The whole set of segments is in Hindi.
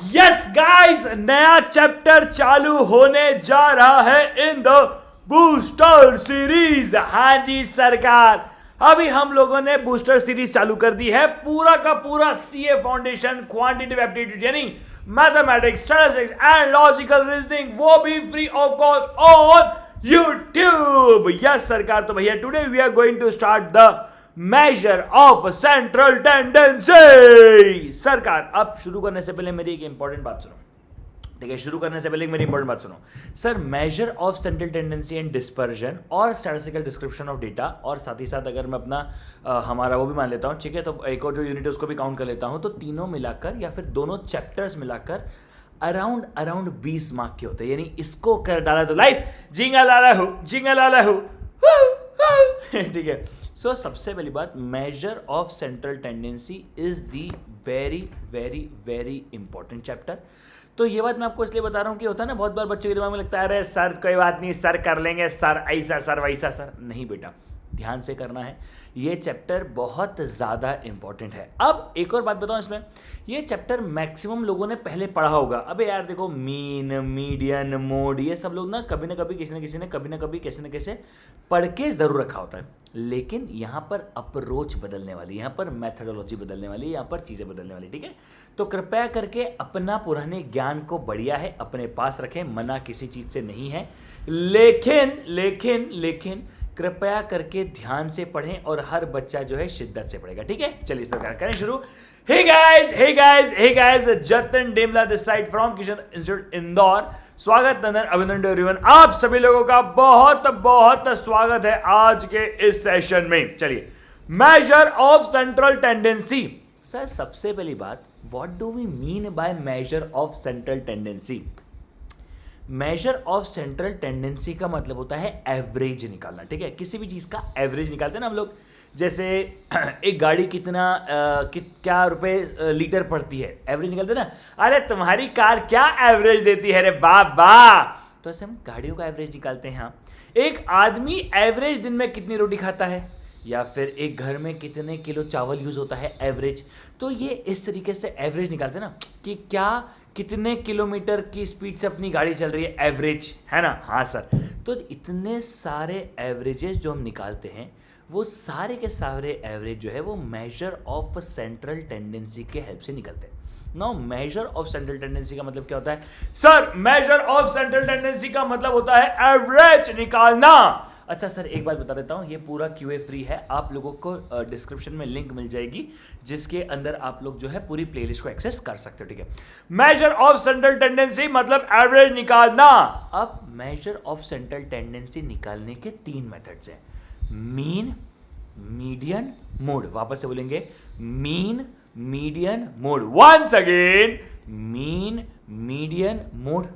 यस गाइस, नया चैप्टर चालू होने जा रहा है इन द बूस्टर सीरीज। हाँ जी सरकार, अभी हम लोगों ने बूस्टर सीरीज चालू कर दी है। पूरा का पूरा सीए फाउंडेशन क्वांटिटेटिव एप्टीट्यूड यानी mathematics, statistics and logical reasoning, वो भी free of cost on YouTube. Yes सरकार, तो भैया today we are going to start the measure of central tendency. सरकार, अब शुरू करने से पहले मेरी एक इंपॉर्टेंट बात सुनो, ठीक है? शुरू करने से पहले मेरी इंपॉर्टेंट बात सुनो sir. Major of central tendency and dispersion और स्टैटिस्टिकल डिस्क्रिप्शन ऑफ डेटा, और साथ ही साथ अगर मैं अपना हमारा वो भी मान लेता हूँ, ठीक है? तो एक और जो यूनिट है उसको भी काउंट कर लेता हूँ, तो तीनों मिलाकर या फिर दोनों चैप्टर्स मिलाकर अराउंड 20 मार्क के होते हैं। यानी इसको कर डाला तो लाइफ जिंगल आला हो ठीक है। सो सबसे पहली बात, major of central tendency is the very very very important chapter. तो ये बात मैं आपको इसलिए बता रहा हूँ कि होता है ना, बहुत बार बच्चों के दिमाग में लगता है अरे सर कोई बात नहीं, सर कर लेंगे, सर ऐसा सर वैसा सर। नहीं बेटा, ध्यान से करना है। ये चैप्टर बहुत ज़्यादा इंपॉर्टेंट है। अब एक और बात बताऊँ इसमें, ये चैप्टर मैक्सिमम लोगों ने पहले पढ़ा होगा। अबे यार देखो, मीन, मीडियन, मोड, ये सब लोग ना कभी किसी ने कभी ना कभी कैसे न कैसे पढ़ के ज़रूर रखा होता है। लेकिन यहाँ पर अप्रोच बदलने वाली, यहाँ पर मैथडोलॉजी बदलने वाली, यहाँ पर चीज़ें बदलने वाली, ठीक है? तो कृपया करके अपना पुराने ज्ञान को बढ़िया है अपने पास रखें, मना किसी चीज़ से नहीं है। लेकिन लेकिन लेकिन कृपया करके ध्यान से पढ़ें और हर बच्चा जो है शिद्दत से पढ़ेगा, ठीक है? चलिए इस तरह करें शुरू। Hey guys, Jatan Demla this side from Kishan institute Indore. स्वागत, नंदन, अभिनंदन टू एवरीवन। आप सभी लोगों का बहुत बहुत स्वागत है आज के इस सेशन में। चलिए, measure of central tendency. Sir सबसे पहली बात, what do we mean by measure of central tendency? Measure of central tendency का मतलब होता है एवरेज निकालना, ठीक है? किसी भी चीज़ का एवरेज निकालते हैं ना हम लोग। जैसे एक गाड़ी क्या रुपए लीटर पड़ती है, एवरेज निकालते हैं ना। अरे तुम्हारी कार क्या एवरेज देती है रे बाबा, तो ऐसे हम गाड़ियों का एवरेज निकालते हैं। हाँ, एक आदमी एवरेज दिन में कितनी रोटी खाता है, या फिर एक घर में कितने किलो चावल यूज होता है, एवरेज। तो ये इस तरीके से एवरेज निकालते हैं ना, कि क्या कितने किलोमीटर की स्पीड से अपनी गाड़ी चल रही है, एवरेज, है ना? हाँ सर। तो इतने सारे एवरेजेस जो हम निकालते हैं, वो सारे के सारे एवरेज जो है वो मेजर ऑफ सेंट्रल टेंडेंसी के हेल्प से निकलते हैं। Now major of central tendency का मतलब क्या होता है? Sir major of central tendency का मतलब होता है एवरेज निकालना। अच्छा सर, एक बात बता देता हूँ, ये पूरा क्यूए फ्री है। आप लोगों को डिस्क्रिप्शन में लिंक मिल जाएगी, जिसके अंदर आप लोग जो है पूरी प्लेलिस्ट को एक्सेस कर सकते हो, ठीक है? मेजर ऑफ सेंट्रल टेंडेंसी मतलब एवरेज निकालना। अब मेजर ऑफ सेंट्रल टेंडेंसी निकालने के 3 मेथड्स हैं, मीन, मीडियन, मोड। वापस से बोलेंगे, mean, median, mode. Once again, mean, median, mode.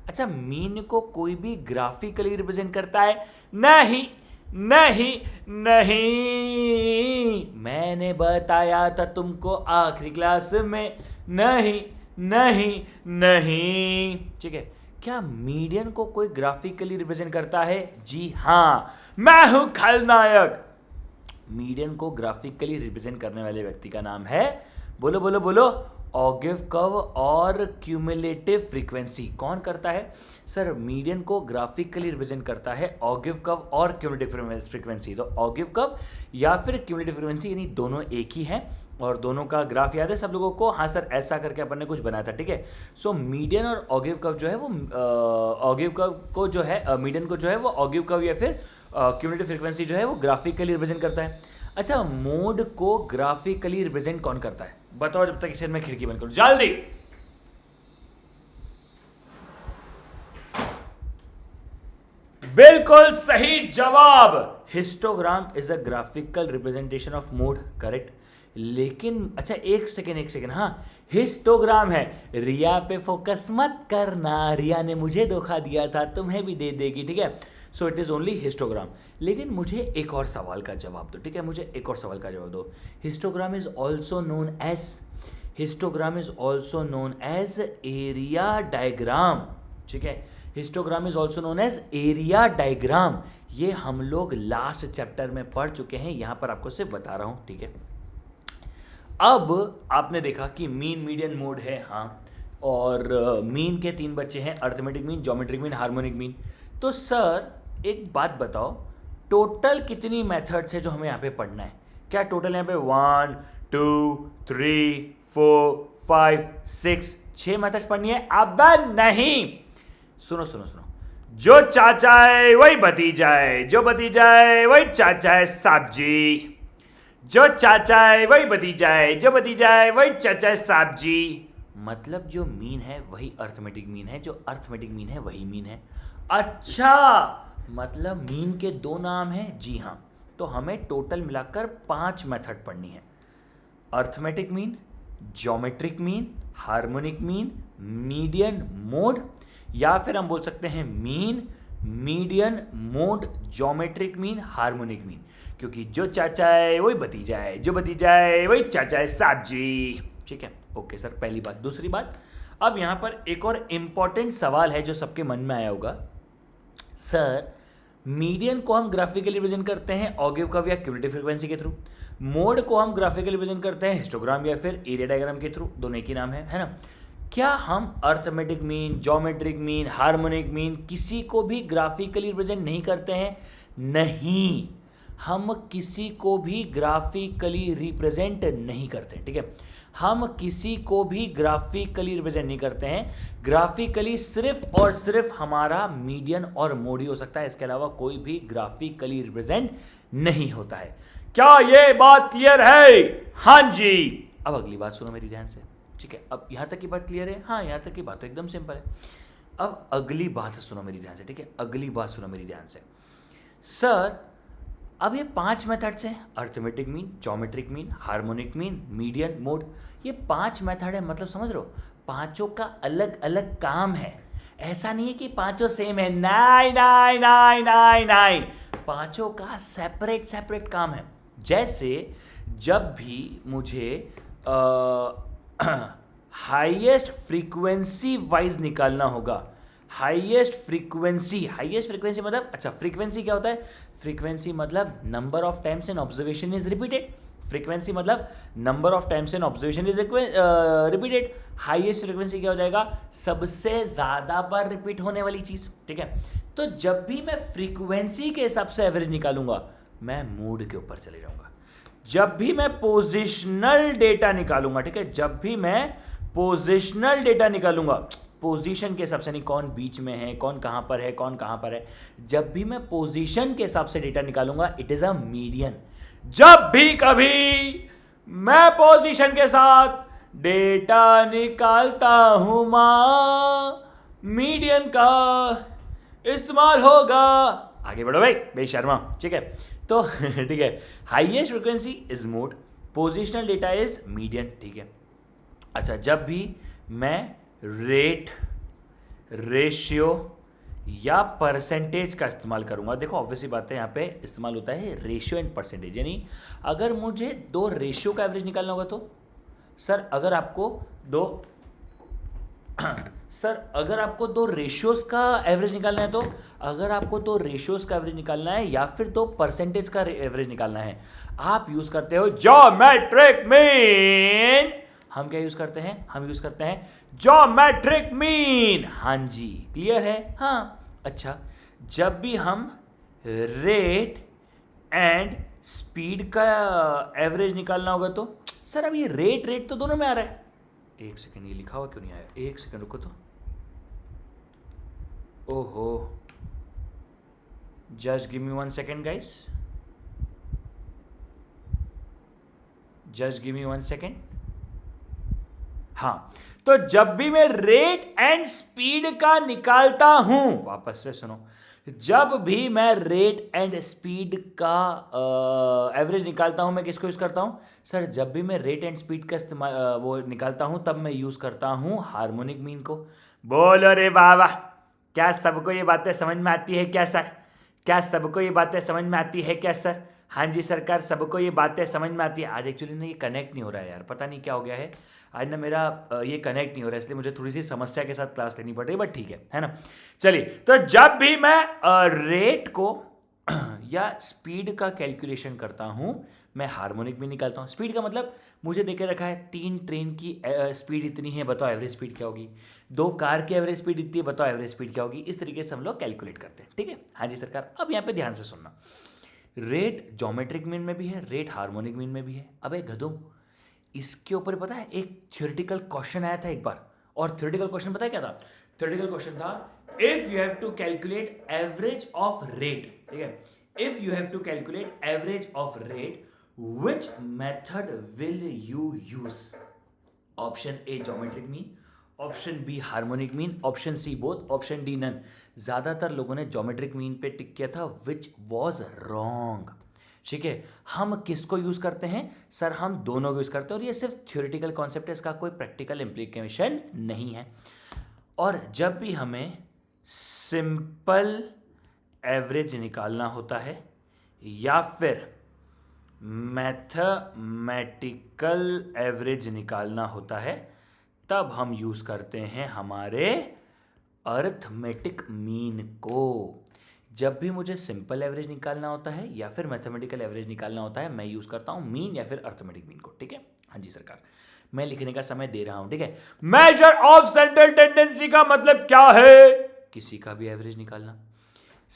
अच्छा, मीन को कोई भी ग्राफिकली रिप्रेजेंट करता है? नहीं नहीं नहीं, मैंने बताया था तुमको आखिरी क्लास में। नहीं नहीं नहीं, ठीक है? क्या मीडियन को कोई ग्राफिकली रिप्रेजेंट करता है? जी हाँ, मैं हूं खलनायक। मीडियन को ग्राफिकली रिप्रेजेंट करने वाले व्यक्ति का नाम है, बोलो बोलो बोलो, ऑगिव कर्व और क्यूमुलेटिव फ्रीक्वेंसी। कौन करता है? सर मीडियन को ग्राफिकली रिप्रेजेंट करता है ऑगिव कर्व और क्यूमुलेटिव फ्रीक्वेंसी। तो ऑगिव कर्व या फिर क्यूमुलेटिव फ्रीक्वेंसी, यानी दोनों एक ही हैं, और दोनों का ग्राफ याद है सब लोगों को? हाँ सर, ऐसा करके अपन ने कुछ बनाया था, ठीक है? सो मीडियन और ऑगिव कर्व जो है वो ऑगिव कर्व को जो है मीडियन को जो है वो ऑगिव कर्व या फिर क्यूमुलेटिव फ्रीक्वेंसी जो है वो ग्राफिकली रिप्रेजेंट करता है। अच्छा, मोड को ग्राफिकली रिप्रेजेंट कौन करता है? बताओ, जब तक इसे मैं खिड़की बंद करूं, जल्दी। बिल्कुल सही जवाब, histogram is a graphical representation of mode, correct. लेकिन अच्छा, एक सेकेंड, हाँ, हिस्टोग्राम है। रिया पे फोकस मत करना, रिया ने मुझे धोखा दिया था, तुम्हें भी दे देगी, ठीक है? So it is only histogram. लेकिन मुझे एक और सवाल का जवाब दो, ठीक है? मुझे एक और सवाल का जवाब दो। Histogram is also known as area diagram, ठीक है? Histogram is also known as area diagram. ये हम लोग लास्ट चैप्टर में पढ़ चुके हैं, यहां पर आपको सिर्फ बता रहा हूं, ठीक है? अब आपने देखा कि मीन, मीडियन, मोड है, हाँ, और मीन के 3 बच्चे हैं, arithmetic mean, geometric mean, harmonic mean. तो सर एक बात बताओ, टोटल कितनी मेथड्स है जो हमें यहाँ पे पढ़ना है? क्या टोटल यहाँ पे 1 2 3 4 5 6 6 मेथड्स पढ़नी है? अब नहीं, सुनो सुनो सुनो, जो चाचा है वही भतीजा है, जो भतीजा है वही चाचा है साहब जी, जो चाचा है वही भतीजा है, जो भतीजा है वही चाचा है साहब जी। मतलब जो मीन है वही अर्थमेटिक मीन है, जो अर्थमेटिक मीन है वही मीन है। अच्छा, मतलब मीन के 2 नाम हैं? जी हाँ। तो हमें टोटल मिलाकर 5 मेथड पढ़नी है। Arithmetic mean, geometric mean, harmonic mean, median mode, या फिर हम बोल सकते हैं mean, median mode, geometric mean, harmonic mean. क्योंकि जो चाचा है वही भतीजा है, जो भतीजा है वही चाचा है साहब जी। ठीक है, ओके सर, पहली बात। दूसरी बात, अब यहां पर एक और इंपॉर्टेंट सवाल है जो सबके मन में आया होगा, सर मीडियन को हम ग्राफिकली रिप्रेजेंट करते हैं ऑगिव कर्व या क्यूमुलेटिव फ्रीक्वेंसी के थ्रू, मोड को हम ग्राफिकली रिप्रेजेंट करते हैं हिस्टोग्राम या फिर एरिया डायग्राम के थ्रू, दोनों एक ही नाम है ना? क्या हम arithmetic mean, geometric mean, harmonic mean किसी को भी ग्राफिकली रिप्रेजेंट नहीं करते हैं? नहीं, हम किसी को भी ग्राफिकली रिप्रेजेंट नहीं करते। ठीक है, हम किसी को भी ग्राफिकली रिप्रेजेंट नहीं करते हैं। ग्राफिकली सिर्फ और सिर्फ हमारा मीडियन और मोड ही हो सकता है, इसके अलावा कोई भी ग्राफिकली रिप्रेजेंट नहीं होता है। क्या ये बात क्लियर है? हाँ जी। अब अगली बात सुनो मेरी ध्यान से। ठीक है, अब यहां तक की बात क्लियर है? हाँ, यहां तक की बात तो एकदम सिंपल है। अब अगली बात सुनो मेरी ध्यान से। ठीक है, अगली बात सुनो मेरी ध्यान से। सर अब ये 5 मेथड्स हैं, arithmetic mean, geometric mean, harmonic mean, median mode, ये 5 मेथड है। मतलब समझ रहे हो, पांचों का अलग अलग काम है। ऐसा नहीं है कि पांचों सेम है, नहीं नहीं नहीं नहीं नहीं, पांचों का सेपरेट सेपरेट काम है। जैसे जब भी मुझे हाईएस्ट फ्रीक्वेंसी वाइज निकालना होगा, हाईएस्ट फ्रीक्वेंसी मतलब, अच्छा फ्रीक्वेंसी क्या होता है? फ्रीक्वेंसी मतलब number of times an observation is repeated. Frequency मतलब number of times an observation is repeated. Highest frequency क्या हो जाएगा? सबसे ज्यादा बार रिपीट होने वाली चीज। ठीक है, तो जब भी मैं फ्रीक्वेंसी के हिसाब से एवरेज निकालूंगा, मैं मूड के ऊपर चले जाऊंगा। जब भी मैं पोजिशनल डेटा निकालूंगा, ठीक है, जब भी मैं पोजिशनल डेटा निकालूंगा, पोजीशन के हिसाब से नहीं, कौन बीच में है, कौन कहां पर है, कौन कहां पर है, जब भी मैं पोजीशन के हिसाब से डेटा निकालूंगा, इट इज अ मीडियन। जब भी कभी मैं पोजीशन के साथ डेटा निकालता हूं मां, मीडियन का इस्तेमाल होगा। आगे बढ़ो भाई बेशर्मा। ठीक है, तो ठीक है, highest frequency is mode, positional data is median. ठीक है, अच्छा, जब भी मैं रेट, रेशियो या परसेंटेज का इस्तेमाल करूंगा, देखो ऑब्वियसली बात है, यहाँ पे इस्तेमाल होता है रेशियो एंड परसेंटेज। यानी अगर मुझे 2 रेशियो का एवरेज निकालना होगा तो सर अगर आपको दो अगर आपको 2 रेशियोज का एवरेज निकालना है, तो अगर आपको 2 रेशियोज का एवरेज निकालना है या फिर 2 परसेंटेज का एवरेज निकालना है, आप यूज करते हो ज्योमेट्रिक मीन। हम क्या यूज करते हैं? हम यूज करते हैं ज्योमेट्रिक मीन। हाँ जी, क्लियर है? हाँ, अच्छा, जब भी हम रेट एंड स्पीड का एवरेज निकालना होगा तो सर अब ये रेट तो दोनों में आ रहा है। एक सेकेंड, ये लिखा हुआ क्यों नहीं आया? एक सेकेंड रुको तो। ओहो, just give me 1 second guys, just give me 1 second. हाँ, तो जब भी मैं रेट एंड स्पीड का निकालता हूं, वापस से सुनो, जब भी मैं रेट एंड स्पीड का एवरेज निकालता हूं, मैं किसको यूज करता हूं? सर जब भी मैं रेट एंड स्पीड का इस्तेमाल वो निकालता हूं, तब मैं यूज करता हूं हार्मोनिक मीन को। बोलो रे बाबा, क्या सबको ये बातें समझ में आती है क्या सर? क्या सबको ये बातें समझ में आती है क्या सर? हाँ जी सरकार, सबको ये बातें समझ में आती है। आज एक्चुअली ना ये कनेक्ट नहीं हो रहा है यार, पता नहीं क्या हो गया है आज ना, मेरा ये कनेक्ट नहीं हो रहा है, इसलिए मुझे थोड़ी सी समस्या के साथ क्लास लेनी पड़ रही है, बट ठीक है ना। चलिए, तो जब भी मैं रेट को या स्पीड का कैलकुलेशन करता हूं, मैं हार्मोनिक मीन निकालता हूँ। स्पीड का मतलब मुझे देके रखा है 3 ट्रेन की स्पीड इतनी है, बताओ एवरेज स्पीड क्या होगी। 2 कार की एवरेज स्पीड इतनी है, बताओ एवरेज स्पीड क्या होगी। इस तरीके से हम लोग कैलकुलेट करते हैं, ठीक है। हाँ जी सरकार, अब यहाँ पे ध्यान से सुनना। रेट ज्योमेट्रिक मीन में भी है, रेट हार्मोनिक मीन में भी है। अब एक गधों, इसके ऊपर पता है एक थ्योरेटिकल क्वेश्चन आया था एक बार, और थ्योरेटिकल क्वेश्चन पता है क्या था? थ्योरेटिकल क्वेश्चन था, if you have to calculate average of rate, ठीक है, if you have to calculate average of rate which method will you use? Option A geometric mean, option B harmonic mean, option C both, option D none. ज्यादातर लोगों ने ज्योमेट्रिक मीन पे टिक किया था, विच वॉज रॉन्ग। ठीक है, हम किसको यूज करते हैं सर? हम दोनों को यूज करते हैं, और ये सिर्फ थ्योरेटिकल कॉन्सेप्ट है, इसका कोई प्रैक्टिकल इंप्लीकेशन नहीं है। और जब भी हमें सिंपल एवरेज निकालना होता है या फिर मैथमेटिकल एवरेज निकालना होता है, तब हम यूज करते हैं हमारे अर्थमेटिक मीन को। जब भी मुझे सिंपल एवरेज निकालना होता है या फिर मैथमेटिकल एवरेज निकालना होता है, मैं यूज करता हूं मीन या फिर अर्थमेटिक मीन को, ठीक है। हाँ जी सरकार, मैं लिखने का समय दे रहा हूं, ठीक है। मेजर ऑफ सेंट्रल टेंडेंसी का मतलब क्या है? किसी का भी एवरेज निकालना।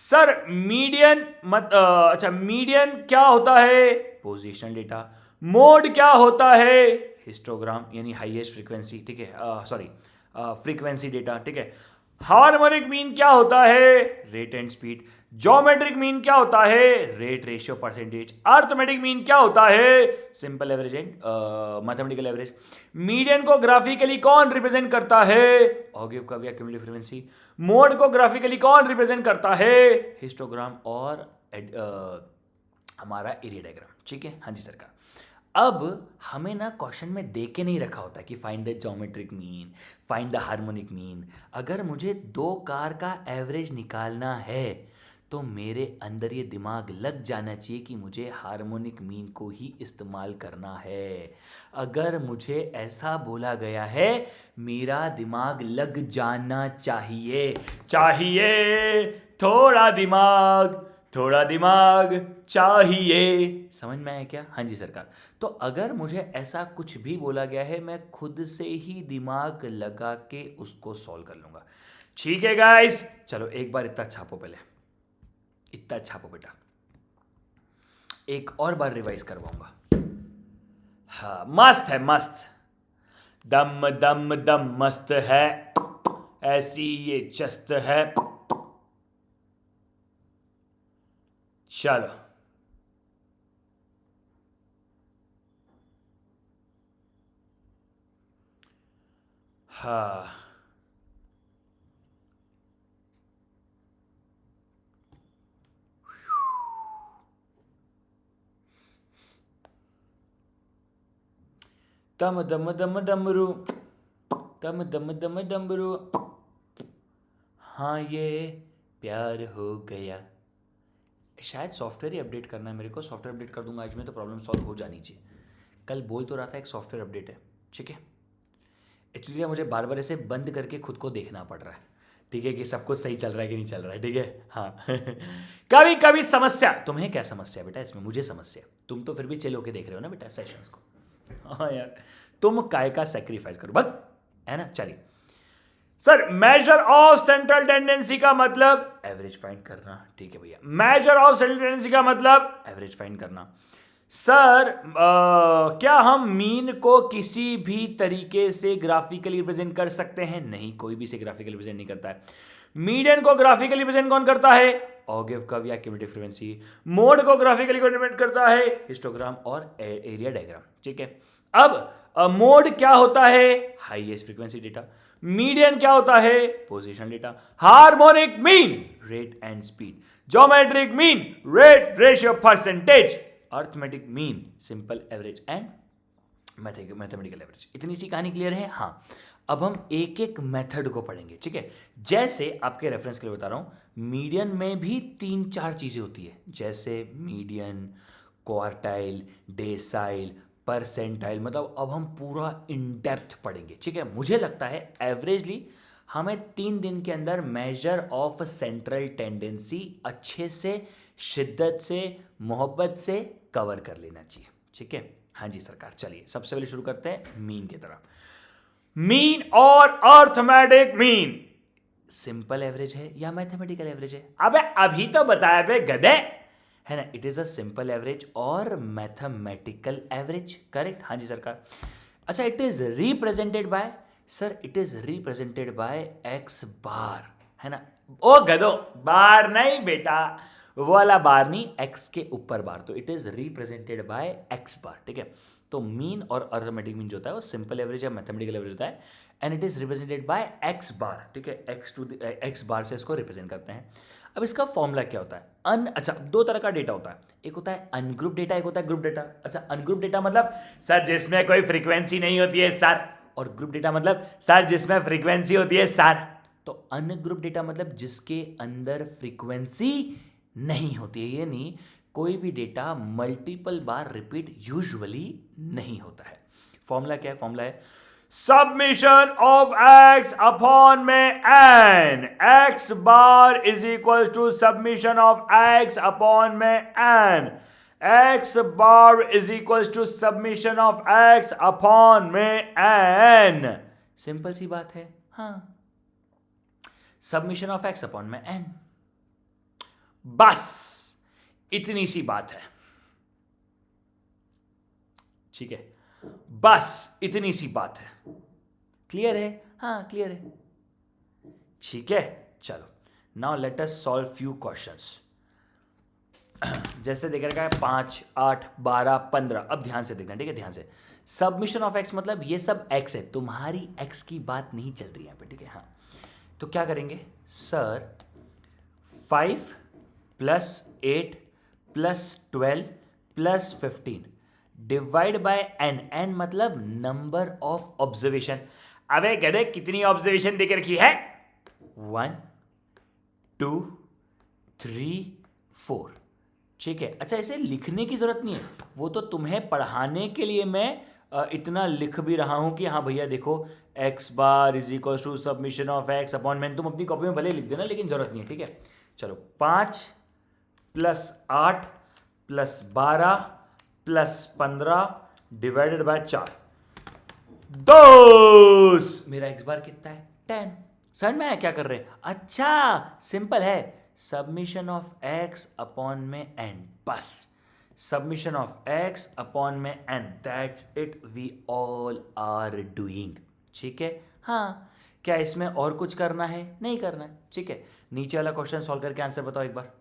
सर मीडियन अच्छा, मीडियन क्या होता है? Positional data. मोड क्या होता है? हिस्टोग्राम यानी हाईएस्ट फ्रीक्वेंसी, ठीक है, सॉरी फ्रीक्वेंसी डेटा, ठीक है। हार्मोनिक मीन क्या होता है? Rate and speed. Geometric mean क्या होता है? Rate ratio percentage. Arithmetic mean क्या होता है? Simple average and mathematical average. Median को ग्राफिकली कौन रिप्रेजेंट करता है? ऑगिव कर्व या क्यूमुलेटिव फ्रीक्वेंसी। मोड को ग्राफिकली कौन रिप्रेजेंट करता है? हिस्टोग्राम और हमारा एरिया डायग्राम, ठीक है। हाँ जी सरकार, अब हमें ना क्वेश्चन में दे के नहीं रखा होता कि find the geometric mean, find the harmonic mean. अगर मुझे 2 कार का एवरेज निकालना है तो मेरे अंदर ये दिमाग लग जाना चाहिए कि मुझे हार्मोनिक मीन को ही इस्तेमाल करना है। अगर मुझे ऐसा बोला गया है, मेरा दिमाग लग जाना चाहिए। चाहिए थोड़ा दिमाग, थोड़ा दिमाग चाहिए। समझ में आया क्या? हाँ जी सरकार। तो अगर मुझे ऐसा कुछ भी बोला गया है, मैं खुद से ही दिमाग लगा के उसको सॉल्व कर लूंगा। ठीक है गाइस, चलो एक बार इतना छापो, पहले इतना छापो बेटा, एक और बार रिवाइज करवाऊंगा। हाँ मस्त है, मस्त, दम दम दम मस्त है, ऐसी ये चस्त है। चलो हाँ, दम दम दम डमरू, दम दम दम डमरू, हाँ ये प्यार हो गया। शायद सॉफ्टवेयर ही अपडेट करना है मेरे को, सॉफ्टवेयर अपडेट कर दूंगा आज में तो प्रॉब्लम सॉल्व हो जानी चाहिए। कल बोल तो रहा था एक सॉफ्टवेयर अपडेट है, ठीक है। एक्चुअली मुझे बार बार ऐसे बंद करके खुद को देखना पड़ रहा है, ठीक है, कि सब कुछ सही चल रहा है कि नहीं चल रहा है, ठीक है। हाँ कभी कभी समस्या, तुम्हें क्या समस्या बेटा इसमें? मुझे समस्या, तुम तो फिर भी चिल होके देख रहे हो ना बेटा सेशंस को। हाँ यार, तुम काय का सेक्रीफाइस करो बस, है ना। चलिए sir, major of central tendency का मतलब एवरेज फाइंड करना, ठीक है भैया। मेजर ऑफ सेंट्रल टेंडेंसी का मतलब एवरेज फाइंड करना। सर क्या हम मीन को किसी भी तरीके से ग्राफिकली रिप्रेजेंट कर सकते हैं? नहीं, कोई भी से ग्राफिकली रिप्रेजेंट नहीं करता है। मीडियन को ग्राफिकली रिप्रेजेंट कौन करता है? ऑगिव कर्व या क्यूमुलेटिव फ्रीक्वेंसी। मोड को ग्राफिकली रिप्रेजेंट करता है हिस्टोग्राम और एरिया डायग्राम, ठीक है। अब मोड क्या होता है? Highest frequency data. मीडियन क्या होता है? Position data. Harmonic mean rate and speed. Geometric mean rate ratio percentage. Arithmetic mean simple average and mathematical average. इतनी सी कहानी क्लियर है? हाँ, अब हम एक एक मेथड को पढ़ेंगे, ठीक है। जैसे आपके रेफरेंस के लिए बता रहा हूं, मीडियन में भी 3-4 चीजें होती है, जैसे मीडियन, क्वार्टाइल, डेसाइल, परसेंटाइल। मतलब अब हम पूरा इन डेप्थ पढ़ेंगे, ठीक है। मुझे लगता है एवरेजली हमें 3 दिन के अंदर मेजर ऑफ सेंट्रल टेंडेंसी अच्छे से, शिद्दत से, मोहब्बत से कवर कर लेना चाहिए। ठीक है, हाँ जी सरकार। चलिए सबसे पहले शुरू करते हैं मीन की तरफ। मीन और अर्थमेटिक मीन सिंपल एवरेज है या मैथमेटिकल एवरेज है? अबे अभी तो बताया बे गधे, है ना। It is a simple average और मैथमेटिकल एवरेज, करेक्ट। हाँ जी सरकार। अच्छा, it is represented by, sir it is represented by x bar, है ना। ओ गधो, बार नहीं बेटा, वो वाला बार नहीं, एक्स के ऊपर बार, तो it is represented by x bar. ठीक है, तो मीन और अर्थमेटिक मीन जो होता है वो सिंपल एवरेज या मैथमेटिकल एवरेज होता है, and it is represented by x bar. ठीक है, एक्स बार से इसको रिप्रेजेंट करते हैं। अब इसका फॉर्मूला क्या होता है? अच्छा, दो तरह का डेटा होता है, एक होता है अनग्रुप डेटा, एक होता है ग्रुप डेटा। अच्छा, अनग्रुप डेटा मतलब सर जिसमें कोई फ्रीक्वेंसी नहीं होती है सर, और ग्रुप डेटा मतलब सर जिसमें फ्रीक्वेंसी होती है सर। तो अनग्रुप डेटा मतलब जिसके अंदर फ्रीक्वेंसी नहीं होती है, यानी कोई भी डेटा मल्टीपल बार रिपीट यूजुअली नहीं होता है। फॉर्मूला क्या है? फॉर्मूला है सबमिशन ऑफ एक्स अपॉन में n, x bar is equal to submission of x upon में n, x bar is equal to submission of x upon में एन। सिंपल सी बात है, हाँ, सबमिशन ऑफ एक्स अपॉन में एन, बस इतनी सी बात है। ठीक है, बस इतनी सी बात है। क्लियर है? हाँ क्लियर है। ठीक है, चलो now let us solve few questions. जैसे देख रखा है 5, 8, 12, 15। अब ध्यान से देखना, ठीक है, ध्यान से। सबमिशन ऑफ एक्स मतलब ये सब एक्स है, तुम्हारी एक्स की बात नहीं चल रही है यहाँ पे। ठीक है, हाँ, तो क्या करेंगे sir? 5 + 8 + 12 + 15 divide by N, N मतलब नंबर ऑफ ऑब्जर्वेशन। अबे गधे, कितनी ऑब्जर्वेशन देकर रखी है? 1, 2, 3, 4। ठीक है, अच्छा इसे लिखने की जरूरत नहीं है, वो तो तुम्हें पढ़ाने के लिए मैं इतना लिख भी रहा हूं कि हाँ भैया देखो X bar is equal to submission of x upon में, तुम अपनी कॉपी में भले लिख देना, लेकिन जरूरत नहीं है। ठीक है, चलो 5 + 8 + 12 + 15 डिवाइडेड बाय 4, 2। मेरा एक्स बार कितना है? 10। समझ में आया क्या कर रहे हैं? अच्छा सिंपल है, सबमिशन ऑफ एक्स अपॉन में एन, बस सबमिशन ऑफ एक्स अपॉन में n, that's it, we all are doing. ठीक है, हाँ, क्या इसमें और कुछ करना है? नहीं करना है। ठीक है, नीचे वाला क्वेश्चन सॉल्व करके आंसर बताओ एक बार।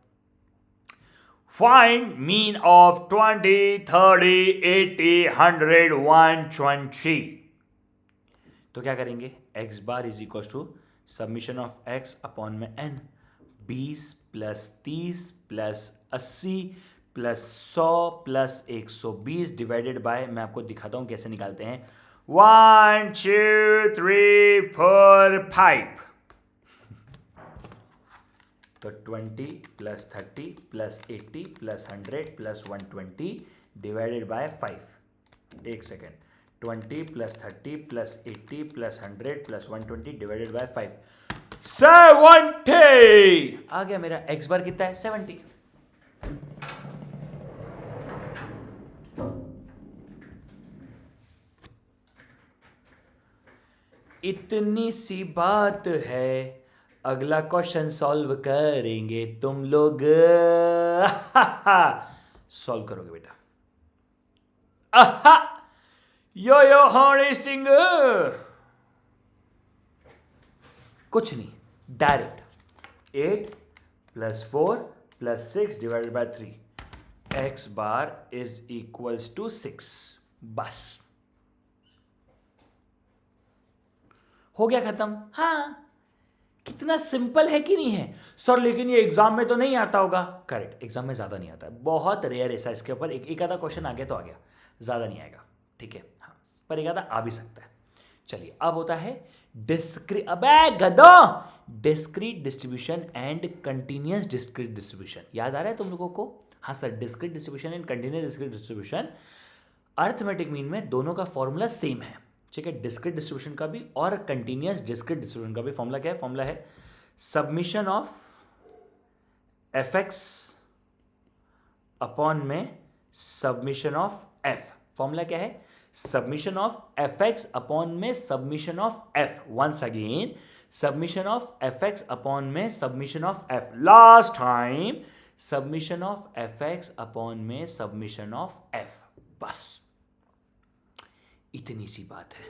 Find mean of 20, 30, 80, 100, 120। तो क्या करेंगे? X bar is equal to submission of x upon में एन, 20 + 30 + 80 + 100 + 120 डिवाइडेड बाय, मैं आपको दिखाता हूं कैसे निकालते हैं, 1, 2, 3, 4, 5। तो 20 + 30 + 80 + 100 + 120 डिवाइडेड बाय 5। एक सेकेंड, 20 + 30 + 80 + 100 + 120 डिवाइडेड बाय 5, 70 आ गया। मेरा एक्स बार कितना है? 70। इतनी सी बात है, अगला क्वेश्चन सॉल्व करेंगे तुम लोग। सॉल्व करोगे बेटा। आहा, यो यो हनी सिंह, कुछ नहीं, direct 8 + 4 + 6 divided by 3, x bar is equals to 6, बस हो गया खत्म। हाँ, कितना सिंपल है कि नहीं है सर? लेकिन ये एग्जाम में तो नहीं आता होगा। करेक्ट, एग्जाम में ज्यादा नहीं आता है, बहुत रेयर ऐसा, इसके ऊपर एक आधा क्वेश्चन आ गया तो आ गया, ज्यादा नहीं आएगा। ठीक है, हाँ, पर एक आधा आ भी सकता है। चलिए, अब होता है डिस्क्रीट, अबे गधो, discrete distribution and continuous discrete distribution. याद आ रहा है तुम लोगों को? हाँ सर, discrete distribution and continuous discrete distribution, arithmetic mean में दोनों का फॉर्मूला सेम है। ठीक है, डिस्क्रीट डिस्ट्रीब्यूशन का भी और कंटिन्यूअस डिस्क्रीट डिस्ट्रीब्यूशन का भी फॉर्मूला क्या है? फॉर्मूला है submission of f x upon में सबमिशन ऑफ एफ। फॉर्मूला क्या है? Submission of f x upon में submission of f. Once again, summation of f x upon में submission of f. Last time, summation of f x upon में सबमिशन ऑफ एफ। बस इतनी सी बात है,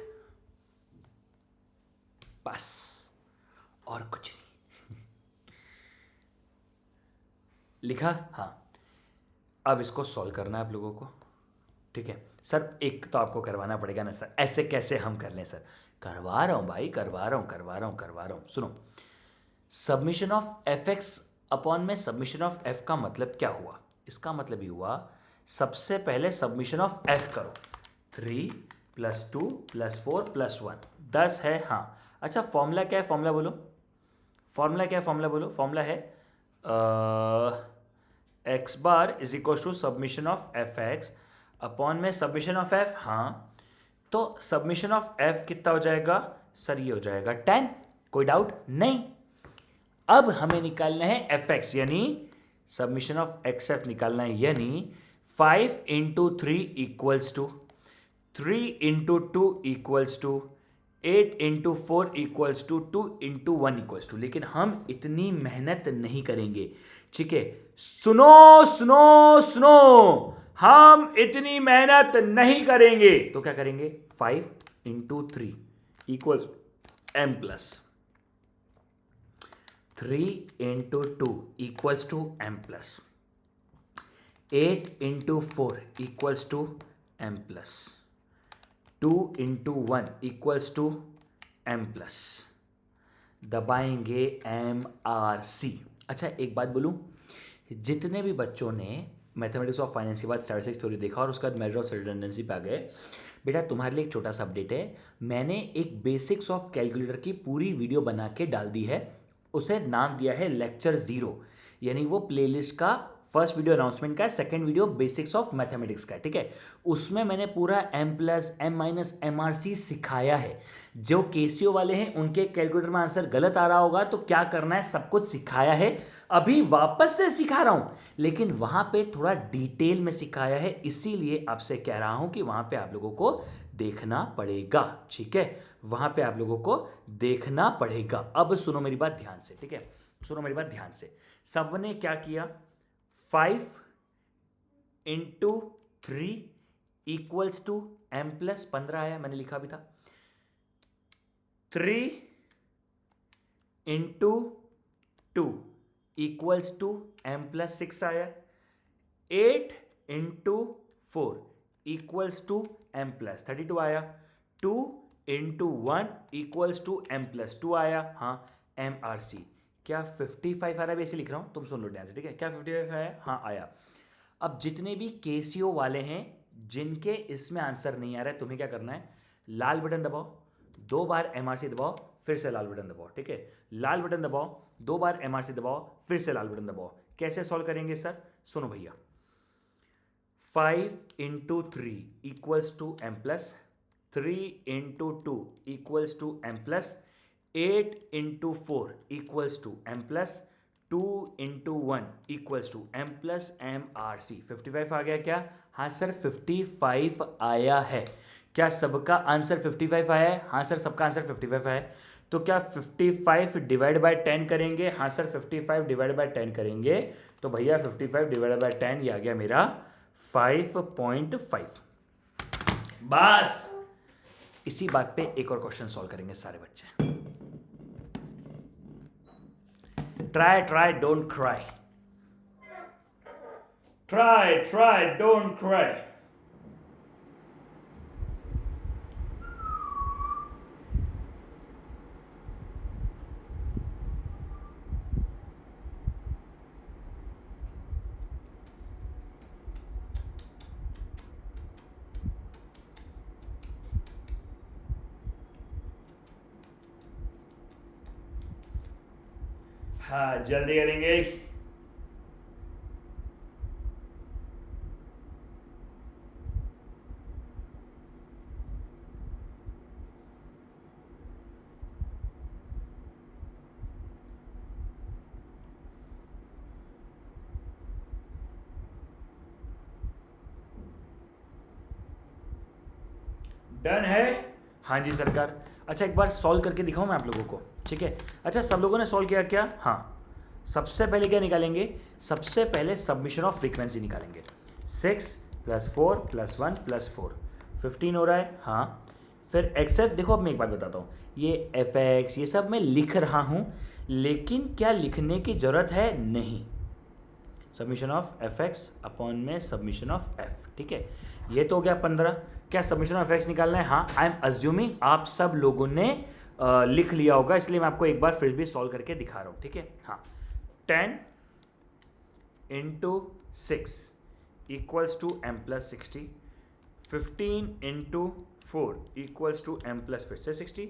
बस और कुछ नहीं। लिखा? हाँ। अब इसको सॉल्व करना है आप लोगों को, ठीक है सर? एक तो आपको करवाना पड़ेगा ना सर, ऐसे कैसे हम कर लें सर? करवा रहा हूं भाई, करवा रहा हूं। सुनो, submission of f x upon में सबमिशन ऑफ एफ का मतलब क्या हुआ? इसका मतलब ये हुआ, सबसे पहले सबमिशन ऑफ एफ करो। 3 + 2 + 4 + 1 10 है। हाँ, अच्छा फॉर्मूला क्या है? फॉर्मूला बोलो, फॉर्मूला क्या है? फॉर्मूला बोलो। फॉर्मूला है x bar is equal to submission of f x upon में सबमिशन ऑफ एफ। हाँ, तो सबमिशन ऑफ एफ कितना हो जाएगा सर? ये हो जाएगा 10। कोई डाउट नहीं? अब हमें निकालना है एफ एक्स, यानी सबमिशन ऑफ एक्स एफ निकालना है, यानी 5 × 3 equals to 3 × 2 equals to 8 × 4 equals to 2 × 1 equals to. लेकिन हम इतनी मेहनत नहीं करेंगे, ठीक है? सुनो सुनो सुनो, हम इतनी मेहनत नहीं करेंगे। तो क्या करेंगे? 5 × 3 equals m plus 3 × 2 equals to m plus 8 × 4 equals to m plus 2 × 1 equals to m plus, दबाएंगे MRC। अच्छा एक बात बोलूं, जितने भी बच्चों ने मैथमेटिक्स ऑफ फाइनेंस के बाद स्टैटिस्टिक्स थ्योरी देखा और उसके बाद मेजर ऑफ रिडंडेंसी पे आ गए, बेटा तुम्हारे लिए एक छोटा सा अपडेट है। मैंने एक बेसिक्स ऑफ कैलकुलेटर की पूरी वीडियो बना के डाल दी है, उसे नाम दिया है लेक्चर 0, यानी वो प्लेलिस्ट का फर्स्ट वीडियो अनाउंसमेंट का है, second video basics of mathematics का है, ठीक है? उसमें मैंने पूरा m plus m minus MRC सिखाया है। जो केसीओ वाले हैं उनके कैलकुलेटर में आंसर गलत आ रहा होगा तो क्या करना है, सब कुछ सिखाया है। अभी वापस से सिखा रहा हूं, लेकिन वहां पे थोड़ा डिटेल में सिखाया है, इसीलिए आपसे कह रहा हूं कि वहां पे आप लोगों को देखना पड़ेगा, ठीक है? वहां पे आप लोगों को देखना पड़ेगा। अब सुनो मेरी बात ध्यान से, ठीक है? सुनो मेरी बात ध्यान से। सबने क्या किया? 5 × 3 इक्वल्स टू m प्लस 15 आया, मैंने लिखा भी था। 3 × 2 इक्वल्स टू m प्लस 6 आया। 8 × 4 इक्वल्स टू m प्लस 32 आया। 2 × 1 इक्वल्स टू m प्लस 2 आया। हाँ, MRC क्या 55 आ रहा है? वैसे लिख रहा हूं, तुम सुन लो ध्यान से, ठीक है? क्या 55 आया? हाँ आया। अब जितने भी केसीओ वाले हैं जिनके इसमें आंसर नहीं आ रहा है, तुम्हें क्या करना है? लाल बटन दबाओ, 2 बार MRC दबाओ, फिर से लाल बटन दबाओ, ठीक है? लाल बटन दबाओ, 2 बार MRC दबाओ, फिर से लाल बटन दबाओ। कैसे सॉल्व करेंगे सर? सुनो भैया, 5 × 3 equals to m plus 3 × 2 equals to m plus 8 × 4 equals to m plus 2 × 1 equals to m plus MRC। 55 आ गया क्या? हाँ सर 55 आया है। क्या सबका आंसर 55 आया है? हाँ सर सबका आंसर 55 आया है। तो क्या 55 डिवाइड बाय 10 करेंगे? हाँ सर 55 डिवाइड बाय 10 करेंगे। तो भैया 55 डिवाइड बाय 10 ये आ गया मेरा 5.5। बस इसी बात पे एक और क्वेश्चन सॉल्व करेंगे सारे बच्चे। Try try don't cry, try try don't cry. हाँ जल्दी करेंगे। डन है। हाँ जी सरकार। अच्छा एक बार सॉल्व करके दिखाऊं मैं आप लोगों को, ठीक है। अच्छा सब लोगों ने सॉल्व किया क्या? हाँ। सबसे पहले क्या निकालेंगे? सबसे पहले सबमिशन ऑफ फ्रीक्वेंसी निकालेंगे। 6 + 4 + 1 + 4 15 हो रहा है। हाँ। फिर XF, देखो अब मैं एक बात बताता हूँ, ये FX ये सब मैं लिख रहा हूँ, लेकिन क्या लिखने की ज़रूरत है? नहीं। सबमिशन ऑफ FX अपॉन में सबमिशन ऑफ F, ठीक है। ये तो हो गया 15। क्या सबमिशन ऑफ FX निकालना है? हाँ। आई एम अज्यूमिंग आप सब लोगों ने लिख लिया होगा, इसलिए मैं आपको एक बार फिर भी सॉल्व करके दिखा रहा हूँ, ठीक है। हाँ। 10 × 6 = m + 60, 15 × 4 = m + फिर से 60,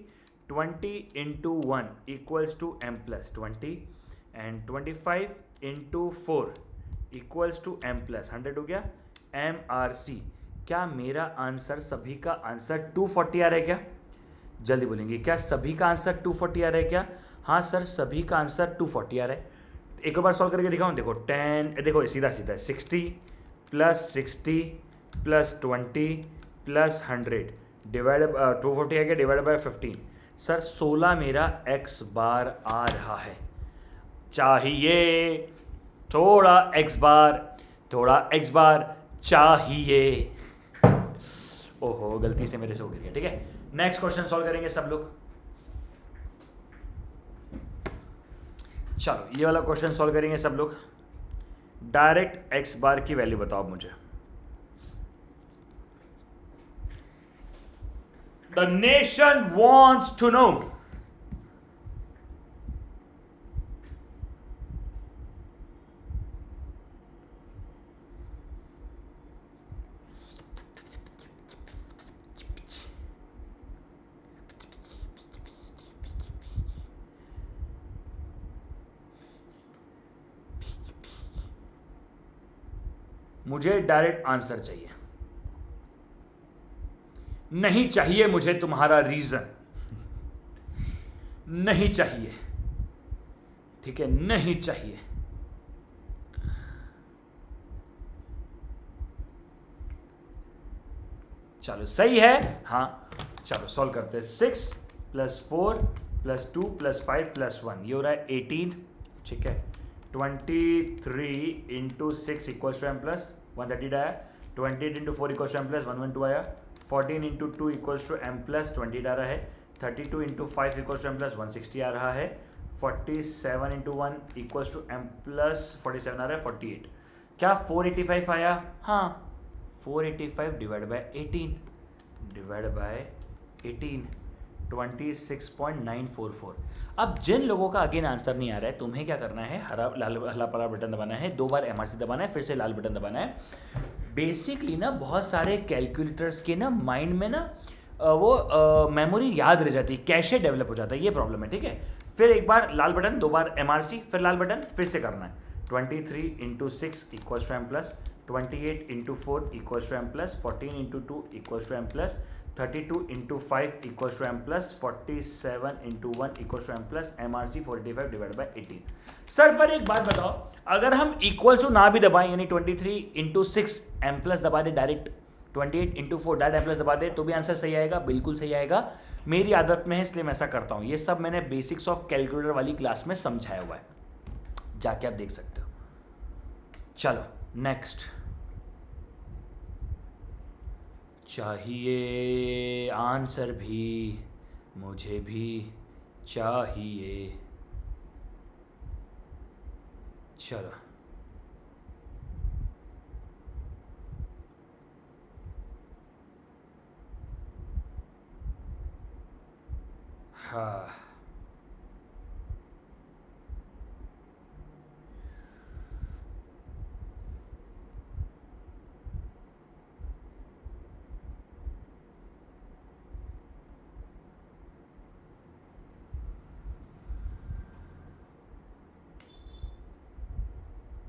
20 × 1 = m + 20 एंड 25 × 4 = m + 100 हो गया MRC। क्या मेरा आंसर, सभी का आंसर 240 आ रहा है क्या? जल्दी बोलेंगे, क्या सभी का आंसर 240 आ रहा है क्या? हाँ सर, सभी का आंसर 240 आ रहा है। एक बार सॉल्व करके दिखाऊं। देखो 10, देखो सीधा सीधा 60 + 60 + 20 + 100 डिवाइड 240 आ गया, डिवाइड बाय 15। सर 16 मेरा x बार आ रहा है। चाहिए थोड़ा x बार, थोड़ा x बार चाहिए। ओहो गलती से मेरे से हो गया, ठीक है। नेक्स्ट क्वेश्चन सॉल्व करेंगे सब लोग। चलो ये वाला क्वेश्चन सॉल्व करेंगे सब लोग। डायरेक्ट x बार की वैल्यू बताओ मुझे। The nation wants to know. मुझे डायरेक्ट आंसर चाहिए, नहीं चाहिए मुझे तुम्हारा रीजन, नहीं चाहिए, ठीक है, नहीं चाहिए। चलो सही है। हाँ चलो सॉल्व करते हैं। 6 + 4 + 2 + 5 + 1 ये हो रहा है 18, ठीक है। 23 × 6 = m + 130 आया। 28 × 4 = m + 112 आया। 14 × 2 = m + 20 आ रहा है। 32 × 5 = m + 160 आ रहा है। 47 × 1 = m + 47 आ रहा है 48। क्या 485 आया? हाँ 485 डिवाइड बाय 18, डिवाइड बाय 18 26.944। अब जिन लोगों का अगेन आंसर नहीं आ रहा है, तुम्हें क्या करना है, हरा पला बटन दबाना है, 2 बार MRC दबाना है, फिर से लाल बटन दबाना है। बेसिकली ना बहुत सारे कैलकुलेटर्स के ना माइंड में ना वो मेमोरी याद रह जाती है, कैशे डेवलप हो जाता है, ये प्रॉब्लम है, ठीक है। फिर एक बार लाल बटन, 2 बार MRC, फिर लाल बटन, फिर से करना है। 23 × 6 = m +, 28 × 4 = m +, 14 × 2 = m +, 32 × 5 = m +, 47 × 1 = m +, MRC 45 divide by 18। Sir पर एक बात बताओ, अगर हम इक्वल टू ना भी दबाएं, यानी 23 × 6 m + दबा दे डायरेक्ट, 28 × 4 डायरेक्ट m + दबा दे, तो भी आंसर सही आएगा? बिल्कुल सही आएगा। मेरी आदत में है इसलिए मैं ऐसा करता हूँ। ये सब मैंने बेसिक्स ऑफ कैलकुलेटर वाली क्लास में समझाया हुआ है, जाके आप देख सकते हो। चलो नेक्स्ट। चाहिए आंसर भी, मुझे भी चाहिए। चलो हाँ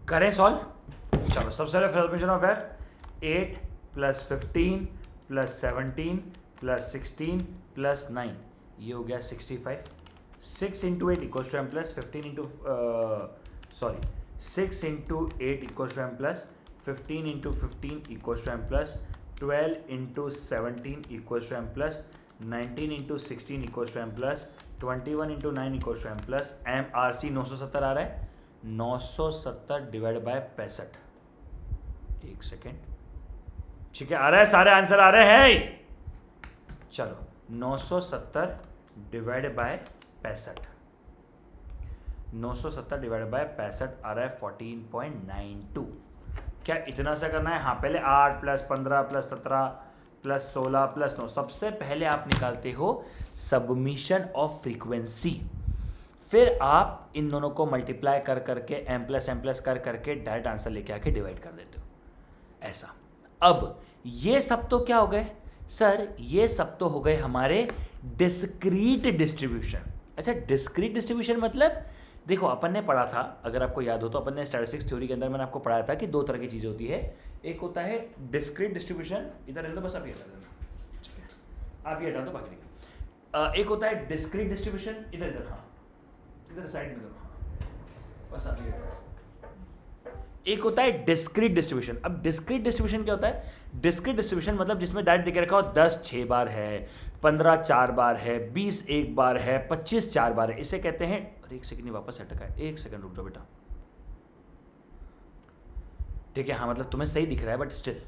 करें सॉल्व। चलो सबसे पहले सब्मिशन ऑफ f 8 + 15 + 17 + 16 + 9 ये हो गया 65। 6 × 8 = m + 15 × 6 × 8 = m + 15 × 15 = m + 12 into 17 equals to M plus, 19 into 16 equals to M plus, 21 into 9 equals to M plus, M R C 970 आ रहा है, 970 डिवाइड बाय 65। एक सेकेंड, ठीक है, आ रहा है, सारे आंसर आ रहे हैं। चलो 970 डिवाइड बाय 65, 970 डिवाइड बाय 65 आ रहा है 14.92। क्या इतना सा करना है? हाँ, पहले 8 प्लस 15 प्लस 17 प्लस 16 प्लस 9, सबसे पहले आप निकालते हो सबमिशन ऑफ फ्रीक्वेंसी, फिर आप इन दोनों को मल्टीप्लाई कर करके एम प्लस कर करके डायरेक्ट आंसर लेके आके डिवाइड कर देते हो, ऐसा। अब ये सब तो क्या हो गए सर? ये सब तो हो गए हमारे डिस्क्रीट डिस्ट्रीब्यूशन। अच्छा, डिस्क्रीट डिस्ट्रीब्यूशन मतलब देखो, अपन ने पढ़ा था, अगर आपको याद हो तो अपन ने स्टैटिस्टिक्स थ्योरी के अंदर मैंने आपको पढ़ाया था कि दो तरह की चीज़ होती है। एक होता है डिस्क्रीट डिस्ट्रीब्यूशन, इधर रहने दो, बस आप ये हटा देना, ठीक है, आप ये हटा दो, बाकी नहीं। एक होता है डिस्क्रीट डिस्ट्रीब्यूशन, इधर इधर, हाँ इधर साइड में करो, हाँ बस आप ये। एक होता है डिस्क्रीट डिस्ट्रीब्यूशन। अब डिस्क्रीट डिस्ट्रीब्यूशन क्या होता है? डिस्क्रीट डिस्ट्रीब्यूशन मतलब जिसमें डायरेक्ट देके रखा हो 10 6 बार है, 15 4 बार है, 20 1 बार है, 25 4 बार है, इसे कहते हैं। अरे एक सेकंड, वापस अटका है, एक सेकंड रुक जाओ बेटा, ठीक है, हाँ मतलब तुम्हें सही दिख रहा है बट स्टिल,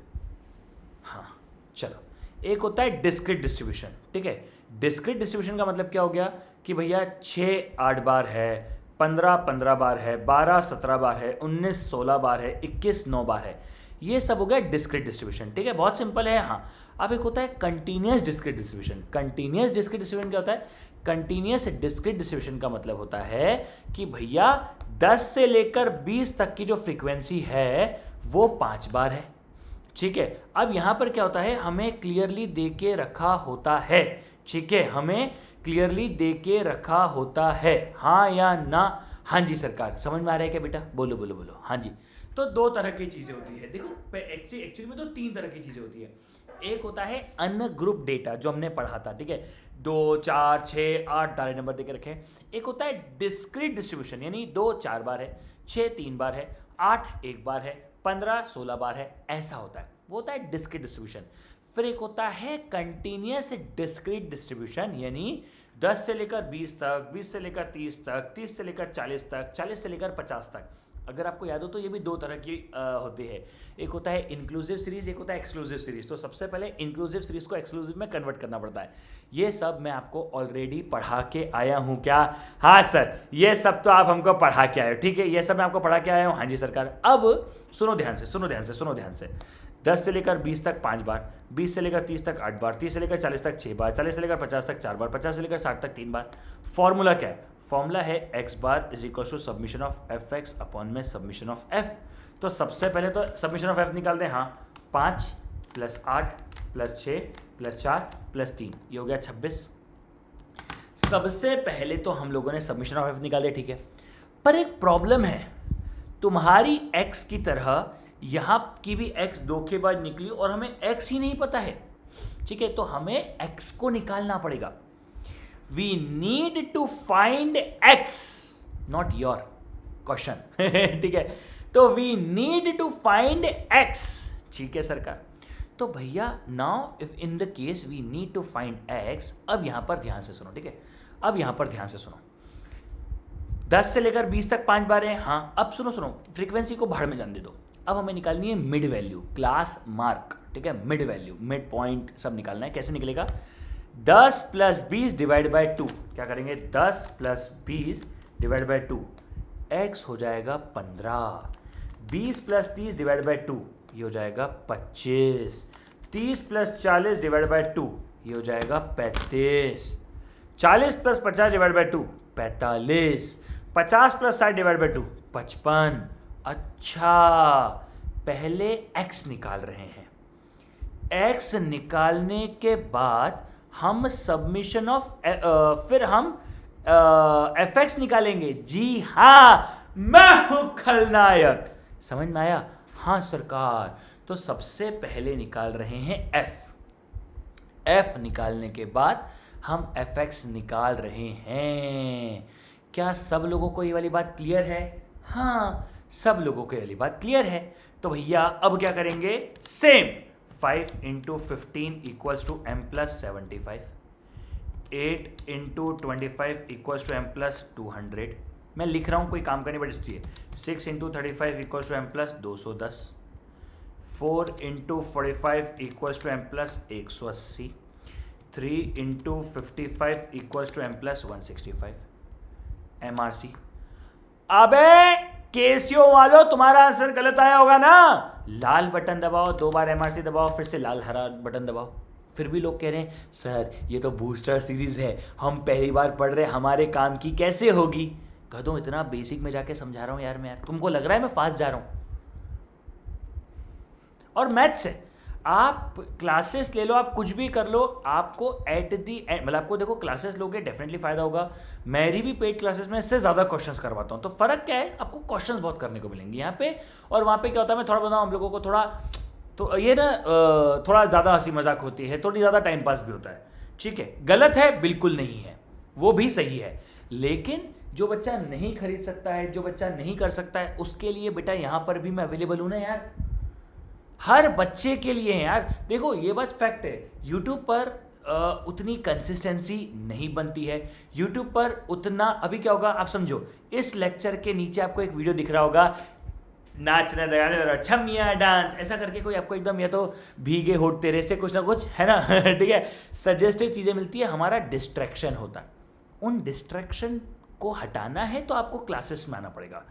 हाँ चलो। एक होता है डिस्क्रीट डिस्ट्रीब्यूशन, ठीक है। डिस्क्रीट डिस्ट्रीब्यूशन का मतलब क्या हो गया कि भैया 6 8 बार है, 15 15 बार है, 12 17 बार है, 19 16 बार है, 21 9 बार है, ये सब हो गया डिस्क्रीट डिस्ट्रीब्यूशन, ठीक है, बहुत सिंपल है। हाँ, अब एक होता है continuous discrete distribution. Continuous discrete distribution क्या होता है? कंटिन्यूअस डिस्क्रीट डिस्ट्रीब्यूशन का मतलब होता है कि भैया 10 से लेकर 20 तक की जो फ्रीक्वेंसी है वो 5 बार है, ठीक है। अब यहां पर क्या होता है, हमें क्लियरली दे के रखा होता है, ठीक है, हमें क्लियरली दे के रखा होता है, हाँ या ना? हाँ जी सरकार, समझ में आ रहा है क्या बेटा? बोलो बोलो बोलो, हाँ जी। तो दो तरह की चीजें होती है, देखो एक्चुअली में तो 3 तरह की चीजें होती है। एक होता है अनग्रुप डेटा, जो हमने पढ़ा था, ठीक है, 2 4 6 8 डायरेक्ट नंबर देके रखे। एक होता है डिस्क्रीट डिस्ट्रीब्यूशन, यानी 2 4 बार है, 6 3 बार है, 8 1 बार है, 15 16 बार है, ऐसा होता है, वो होता है डिस्क्रीट डिस्ट्रीब्यूशन। फिर एक होता है कंटिन्यूअस डिस्क्रीट डिस्ट्रीब्यूशन, यानी 10 से लेकर 20 तक, 20 से लेकर 30 तक, 30 से लेकर 40 तक, 40 से लेकर 50 तक। अगर आपको याद हो तो ये भी 2 तरह की होती है, एक होता है इंक्लूसिव सीरीज, एक होता है एक्सक्लूसिव सीरीज। तो सबसे पहले इंक्लूसिव सीरीज को एक्सक्लूसिव में कन्वर्ट करना पड़ता है। ये सब मैं आपको ऑलरेडी पढ़ा के आया हूँ क्या? हाँ सर, ये सब तो आप हमको पढ़ा के आए हो, ठीक है, ये सब मैं आपको पढ़ा के आया हूँ, हाँ जी सरकार। अब सुनो ध्यान से, सुनो ध्यान से, सुनो ध्यान से। 10 से लेकर 20 तक 5 बार, 20 से लेकर 30 तक 8 बार, 30 से लेकर 40 तक 6 बार, 40 से लेकर 50 तक 4 बार, 50 से लेकर 60 तक 3 बार। फॉर्मूला क्या है? फॉर्मूला है x bar is equal to submission of f x upon में सबमिशन ऑफ f। तो सबसे पहले तो सबमिशन ऑफ f निकालते हैं, हाँ, 5 प्लस 8 प्लस 6 प्लस 4 प्लस 3, ये हो गया 26। सबसे पहले तो हम लोगों ने सबमिशन ऑफ f निकाले, ठीक है, पर एक प्रॉब्लम है, तुम्हारी x की तरह यहाँ की भी x धोखेबाज निकली और हमें x ही नहीं पता है, ठीक है, तो हमें x को निकालना पड़ेगा। We need to find x, not your question, ठीक है, तो we need to find x, ठीक है सरकार। तो भैया now if in the case we need to find x, अब यहां पर ध्यान से सुनो, ठीक है, अब यहां पर ध्यान से सुनो। 10 से लेकर 20 तक 5 बार है, हाँ। अब सुनो सुनो, फ्रीक्वेंसी को भाड़ में जाने दो। अब हमें निकालनी है मिड वैल्यू, क्लास मार्क, ठीक है, मिड वैल्यू, मिड पॉइंट सब निकालना है। कैसे निकलेगा? 10 प्लस 20 डिवाइड बाय 2, क्या करेंगे? 10 प्लस 20 डिवाइड बाय 2, x हो जाएगा 15। 20 प्लस 30 डिवाइड बाय 2, ये हो जाएगा 25। 30 प्लस 40 डिवाइड बाय 2, ये हो जाएगा 35। 40 plus 50 divide by 2, 45। 50 plus 60 divide by 2, 55। अच्छा, पहले x निकाल रहे हैं, x निकालने के बाद हम सबमिशन ऑफ फिर हम एफ एक्स निकालेंगे। जी हाँ, मैं हूं खलनायक। समझ में आया? हाँ सरकार। तो सबसे पहले निकाल रहे हैं एफ निकालने के बाद हम एफ एक्स निकाल रहे हैं। क्या सब लोगों को ये वाली बात क्लियर है? हाँ, सब लोगों को ये वाली बात क्लियर है। तो भैया अब क्या करेंगे? Same 5 into 15 equals to m plus 75, 8 into 25 equals to m plus 200, मैं लिख रहा हूँ कोई काम करनी पड़े इसलिए, 6 into 35 equals to m plus 210, 4 into 45 equals to m plus 180, 3 into 55 equals to m plus 165, MRC। अबे केसियो वालों, तुम्हारा आंसर गलत आया होगा ना, लाल बटन दबाओ, 2 बार MRC दबाओ, फिर से लाल हरा बटन दबाओ। फिर भी लोग कह रहे हैं सर ये तो बूस्टर सीरीज है, हम पहली बार पढ़ रहे, हमारे काम की कैसे होगी। कह दो इतना बेसिक में जाके समझा रहा हूं यार मैं, तुमको लग रहा है मैं फास्ट जा रहा हूं। और मैथ्स है, आप क्लासेस ले लो, आप कुछ भी कर लो, आपको एट दी एंड, मतलब आपको देखो क्लासेस लोगे डेफिनेटली फायदा होगा। मेरी भी पेड क्लासेस में इससे ज़्यादा क्वेश्चंस करवाता हूँ, तो फ़र्क क्या है, आपको क्वेश्चंस बहुत करने को मिलेंगे यहाँ पे। और वहाँ पे क्या होता है, मैं थोड़ा बताऊँ हम लोगों को, थोड़ा तो ये ना थोड़ा ज़्यादा हंसी मजाक होती है, थोड़ी ज़्यादा टाइम पास भी होता है, ठीक है। गलत है बिल्कुल नहीं है, वो भी सही है, लेकिन जो बच्चा नहीं खरीद सकता है, जो बच्चा नहीं कर सकता है, उसके लिए बेटा यहाँ पर भी मैं अवेलेबल हूँ ना यार, हर बच्चे के लिए है यार। देखो ये बात फैक्ट है, यूट्यूब पर उतनी कंसिस्टेंसी नहीं बनती है, यूट्यूब पर उतना, अभी क्या होगा आप समझो, इस लेक्चर के नीचे आपको एक वीडियो दिख रहा होगा, नाचने लगाने छमिया डांस ऐसा करके, कोई आपको एकदम या तो भीगे होठ तेरे से कुछ ना कुछ है ना ठीक है, सजेस्टिव चीज़ें मिलती है, हमारा डिस्ट्रैक्शन होता है। उन डिस्ट्रैक्शन को हटाना है तो आपको क्लासेस में आना पड़ेगा,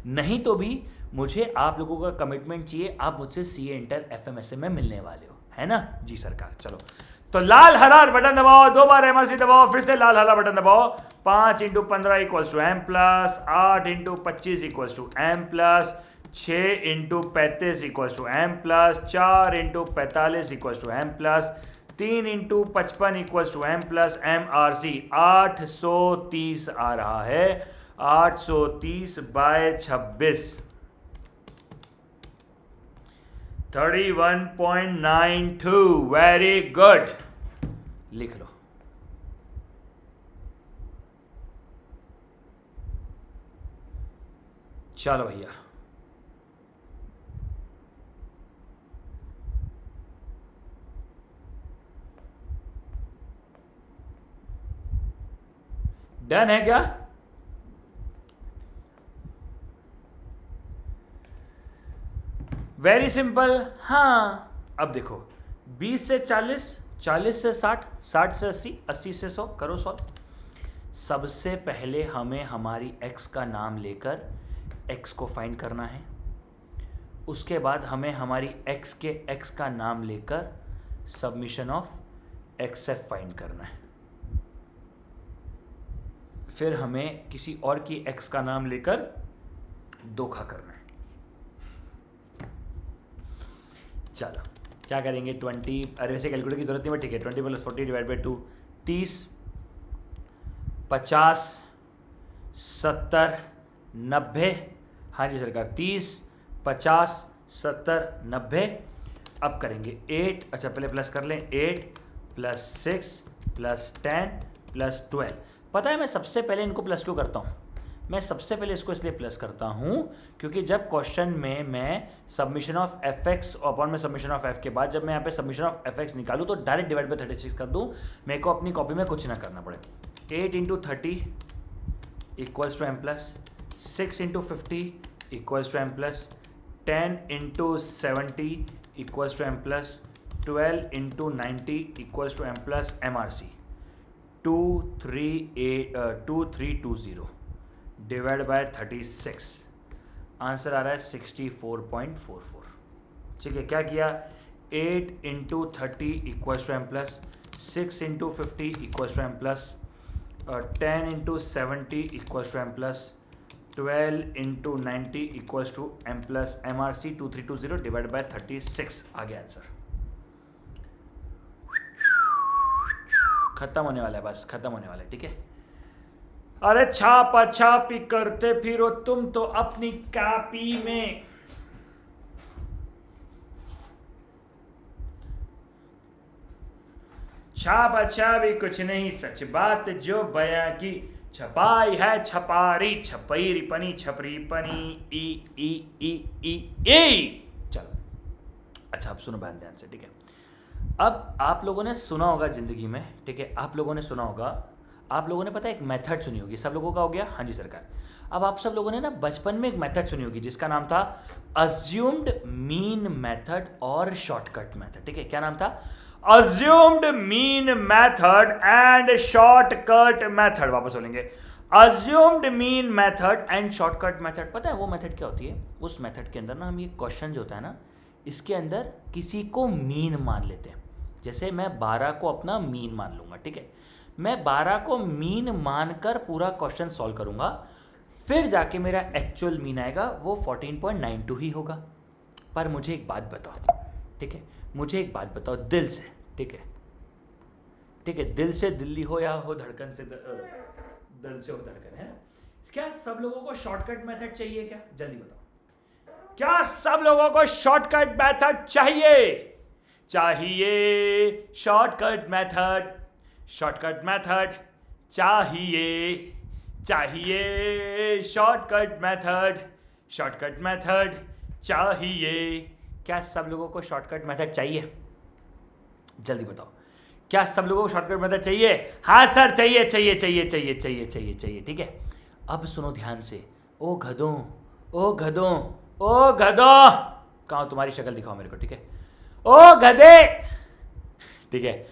नहीं तो भी मुझे आप लोगों का कमिटमेंट चाहिए, आप मुझसे CA इंटर FMSA में मिलने वाले हो, है ना जी सरकार। चलो तो लाल हरा बटन दबाओ, 2 बार MRC दबाओ, फिर से लाल हरा बटन दबाओ। 5 into 15 equals to m plus, 8 into 25 equals to m plus, 6 into 35 equals to m plus, 4 into 45 equals to m plus, 3 into 55 equals to m plus MRC 830 आ रहा है, 830 बाय 26 31.92, वेरी गुड, लिख लो। चलो भैया, डन है क्या? Very simple. हाँ अब देखो, 20 से 40, 40 से 60, 60 से 80, 80 से 100, करो सॉल्व। सबसे पहले हमें हमारी x का नाम लेकर x को फाइंड करना है, उसके बाद हमें हमारी x के x का नाम लेकर सबमिशन ऑफ xf फाइंड करना है, फिर हमें किसी और की x का नाम लेकर धोखा करना है। चलो क्या करेंगे, 20, अरे वैसे कैलकुलेटर की जरूरत नहीं है, ठीक है, 20 प्लस 40 डिवाइड बाई 2, 30, 50, 70, 90, हाँ जी सरकार, 30, 50, 70, 90। अब करेंगे 8, अच्छा पहले प्लस कर लें, 8 प्लस 6 प्लस 10 प्लस 12। पता है मैं सबसे पहले इनको प्लस क्यों करता हूँ, मैं सबसे पहले इसको इसलिए प्लस करता हूँ क्योंकि जब क्वेश्चन में मैं सबमिशन ऑफ fx अपॉन में सबमिशन ऑफ f के बाद जब मैं यहाँ पे सबमिशन ऑफ fx निकालूँ तो डायरेक्ट डिवाइड बाई 36 कर दूँ, मेरे को अपनी कॉपी में कुछ ना करना पड़े। 8 into 30 equals to m plus, 6 into 50 equals to m plus, 10 into 70 equals to m plus, 12 into 90 equals to m plus MRC 2320 divide by 36, answer आ रहा है 64.44। ठीक है, क्या किया, 8 into 30 equals to m plus, 6 into 50 equals to m plus, 10 into 70 equals to m plus, 12 into 90 equals to m plus MRC 2320 divide by 36 आ गया आंसर। खत्म होने वाला है, बस खत्म होने वाला है, ठीक है। अरे छापा छापी करते फिरो तुम तो अपनी कॉपी में। छापा छापी कुछ नहीं, सच बात जो बयां की, छपाई है छपारी, छपईरी पनी छपरी पनी ई ई ई ई ई। चलो अच्छा अब सुनो ध्यान से, ठीक है। अब आप लोगों ने सुना होगा ज़िंदगी में, ठीक है, आप लोगों ने सुना होगा, आप लोगों ने पता है एक मेथड सुनी होगी, सब लोगों का हो गया, हाँ जी सरकार। अब आप सब लोगों ने ना बचपन में एक मेथड सुनी होगी जिसका नाम था अज्यूम्ड मीन मेथड और शॉर्टकट मेथड, ठीक है, क्या नाम था? Assumed mean method and shortcut method. वापस बोलेंगे, assumed mean method and shortcut method. पता है वो मेथड क्या होती है? उस मेथड के अंदर ना हम ये क्वेश्चन जो होता है ना, इसके अंदर किसी को मीन मान लेते हैं। जैसे मैं 12 को अपना मीन मान लूंगा, ठीक है, मैं 12 को मीन मानकर पूरा क्वेश्चन सॉल्व करूंगा, फिर जाके मेरा एक्चुअल मीन आएगा, वो 14.92 ही होगा। पर मुझे एक बात बताओ, ठीक है, मुझे एक बात बताओ दिल से, ठीक है, ठीक है, दिल से दिल्ली हो या हो धड़कन से दिल से हो धड़कन, है ना? क्या सब लोगों को शॉर्टकट मेथड चाहिए? क्या जल्दी बताओ, क्या सब लोगों को शॉर्टकट मेथड चाहिए? चाहिए शॉर्टकट मेथड, शॉर्टकट मेथड चाहिए, चाहिए शॉर्टकट मेथड, शॉर्टकट मेथड चाहिए। क्या सब लोगों को शॉर्टकट मेथड चाहिए? जल्दी बताओ, क्या सब लोगों को शॉर्टकट मेथड चाहिए? हाँ सर चाहिए, चाहिए, चाहिए, चाहिए, चाहिए, चाहिए, चाहिए, ठीक है। अब सुनो ध्यान से, ओ गधों, ओ गधों, ओ गधों, कहाँ हो? तुम्हारी शक्ल दिखाओ मेरे को, ठीक है, ओ गधे, ठीक है।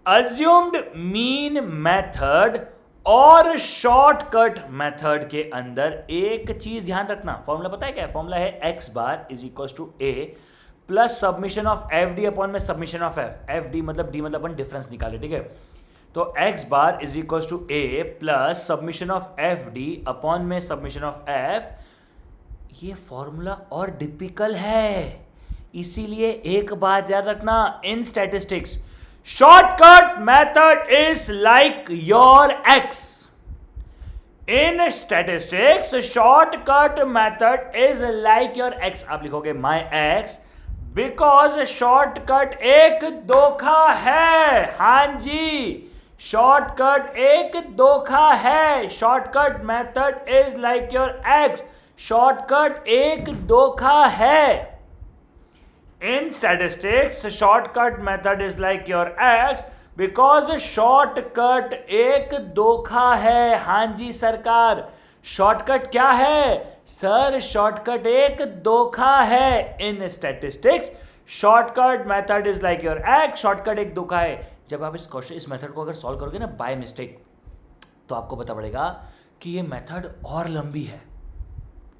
अज्यूम्ड मीन मेथड और शॉर्टकट मेथड के अंदर एक चीज ध्यान रखना, फॉर्मूला पता है क्या? फॉर्मूला है x bar is equal to a plus summation of f d upon में submission of f. F d मतलब डी मतलब अपन डिफरेंस निकाले, ठीक है। तो x bar is equal to a plus summation of f d upon में सबमिशन ऑफ एफ। ये फॉर्मूला और टिपिकल है, इसीलिए एक बात याद रखना, in statistics shortcut method is like your x. In statistics shortcut method is like your x. आप लिखोगे माई एक्स बिकॉज शॉर्टकट एक धोखा है। हां जी, शॉर्टकट एक धोखा है। Shortcut method is like your x, shortcut एक धोखा है। In statistics, shortcut method is like your X because shortcut एक धोखा है। हाँ जी सरकार, शॉर्टकट क्या है? सर शॉर्टकट एक धोखा है। In statistics, shortcut method is like your X, shortcut एक धोखा है। जब आप इस मेथड को अगर सॉल्व करोगे ना बाय मिस्टेक, तो आपको पता पड़ेगा कि ये मेथड और लंबी है,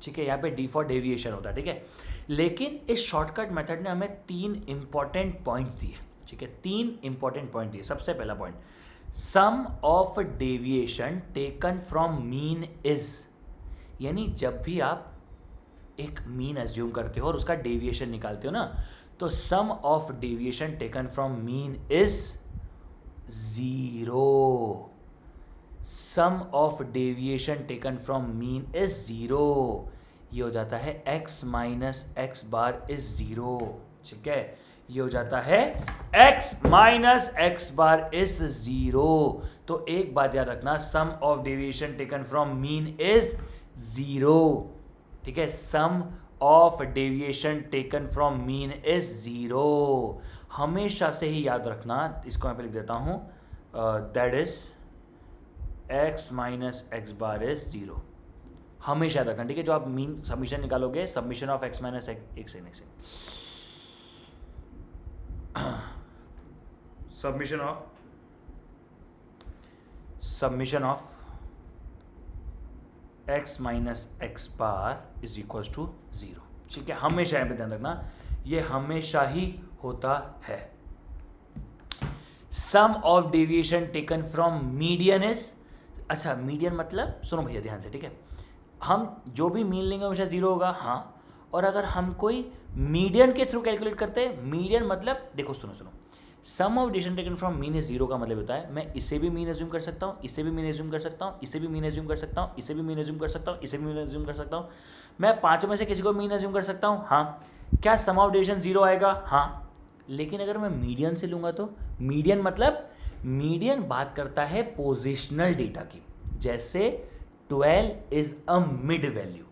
ठीक है। यहाँ पे डी फॉर डेविएशन होता है, ठीक है। लेकिन इस शॉर्टकट मेथड ने हमें 3 इंपॉर्टेंट पॉइंट्स दिए, ठीक है, 3 इंपॉर्टेंट पॉइंट दिए। सबसे पहला point, sum of deviation taken from mean is, यानी जब भी आप एक मीन एज्यूम करते हो और उसका डेविएशन निकालते हो ना, तो sum of deviation taken from mean is 0। Sum of deviation taken from mean is 0। ये हो जाता है x minus x bar is 0, ठीक है। ये हो जाता है x minus x bar is 0। तो एक बात याद रखना, sum of deviation taken from mean is 0, ठीक है। Sum of deviation taken from mean is 0, हमेशा से ही याद रखना। इसको मैं पे लिख देता हूं, that is x minus x bar is 0, हमेशा याद रखना, ठीक है। जो आप मीन सबमिशन निकालोगे, सबमिशन ऑफ x माइनस एक से submission of x minus x bar is equal to 0, ठीक है। हमेशा यहाँ पे ध्यान रखना, ये हमेशा ही होता है। Sum of deviation taken from median is, अच्छा मीडियन मतलब सुनो भैया ध्यान से, ठीक है। हम जो भी मीन लेंगे हमेशा 0 होगा, हाँ। और अगर हम कोई मीडियन के थ्रू कैलकुलेट करते हैं, मीडियन मतलब देखो सुनो, sum of deviation taken from mean is 0 का मतलब होता है मैं इसे भी मीन एज्यूम कर सकता हूँ, इसे भी मीन एज्यूम कर सकता हूँ, इसे भी मीन एज्यूम कर सकता हूँ, इसे भी मीन एज्यूम कर सकता हूँ, इसे भी मीन एज्यूम कर सकता हूँ। मैं 5 में से किसी को मीन एज्यूम कर सकता हूँ, हाँ। क्या सम ऑफ डेविएशन 0 आएगा? हाँ। लेकिन अगर मैं मीडियन से लूँगा तो मीडियन मतलब, मीडियन बात करता है पोजिशनल डेटा की, जैसे 12 इज अ मिड वैल्यू।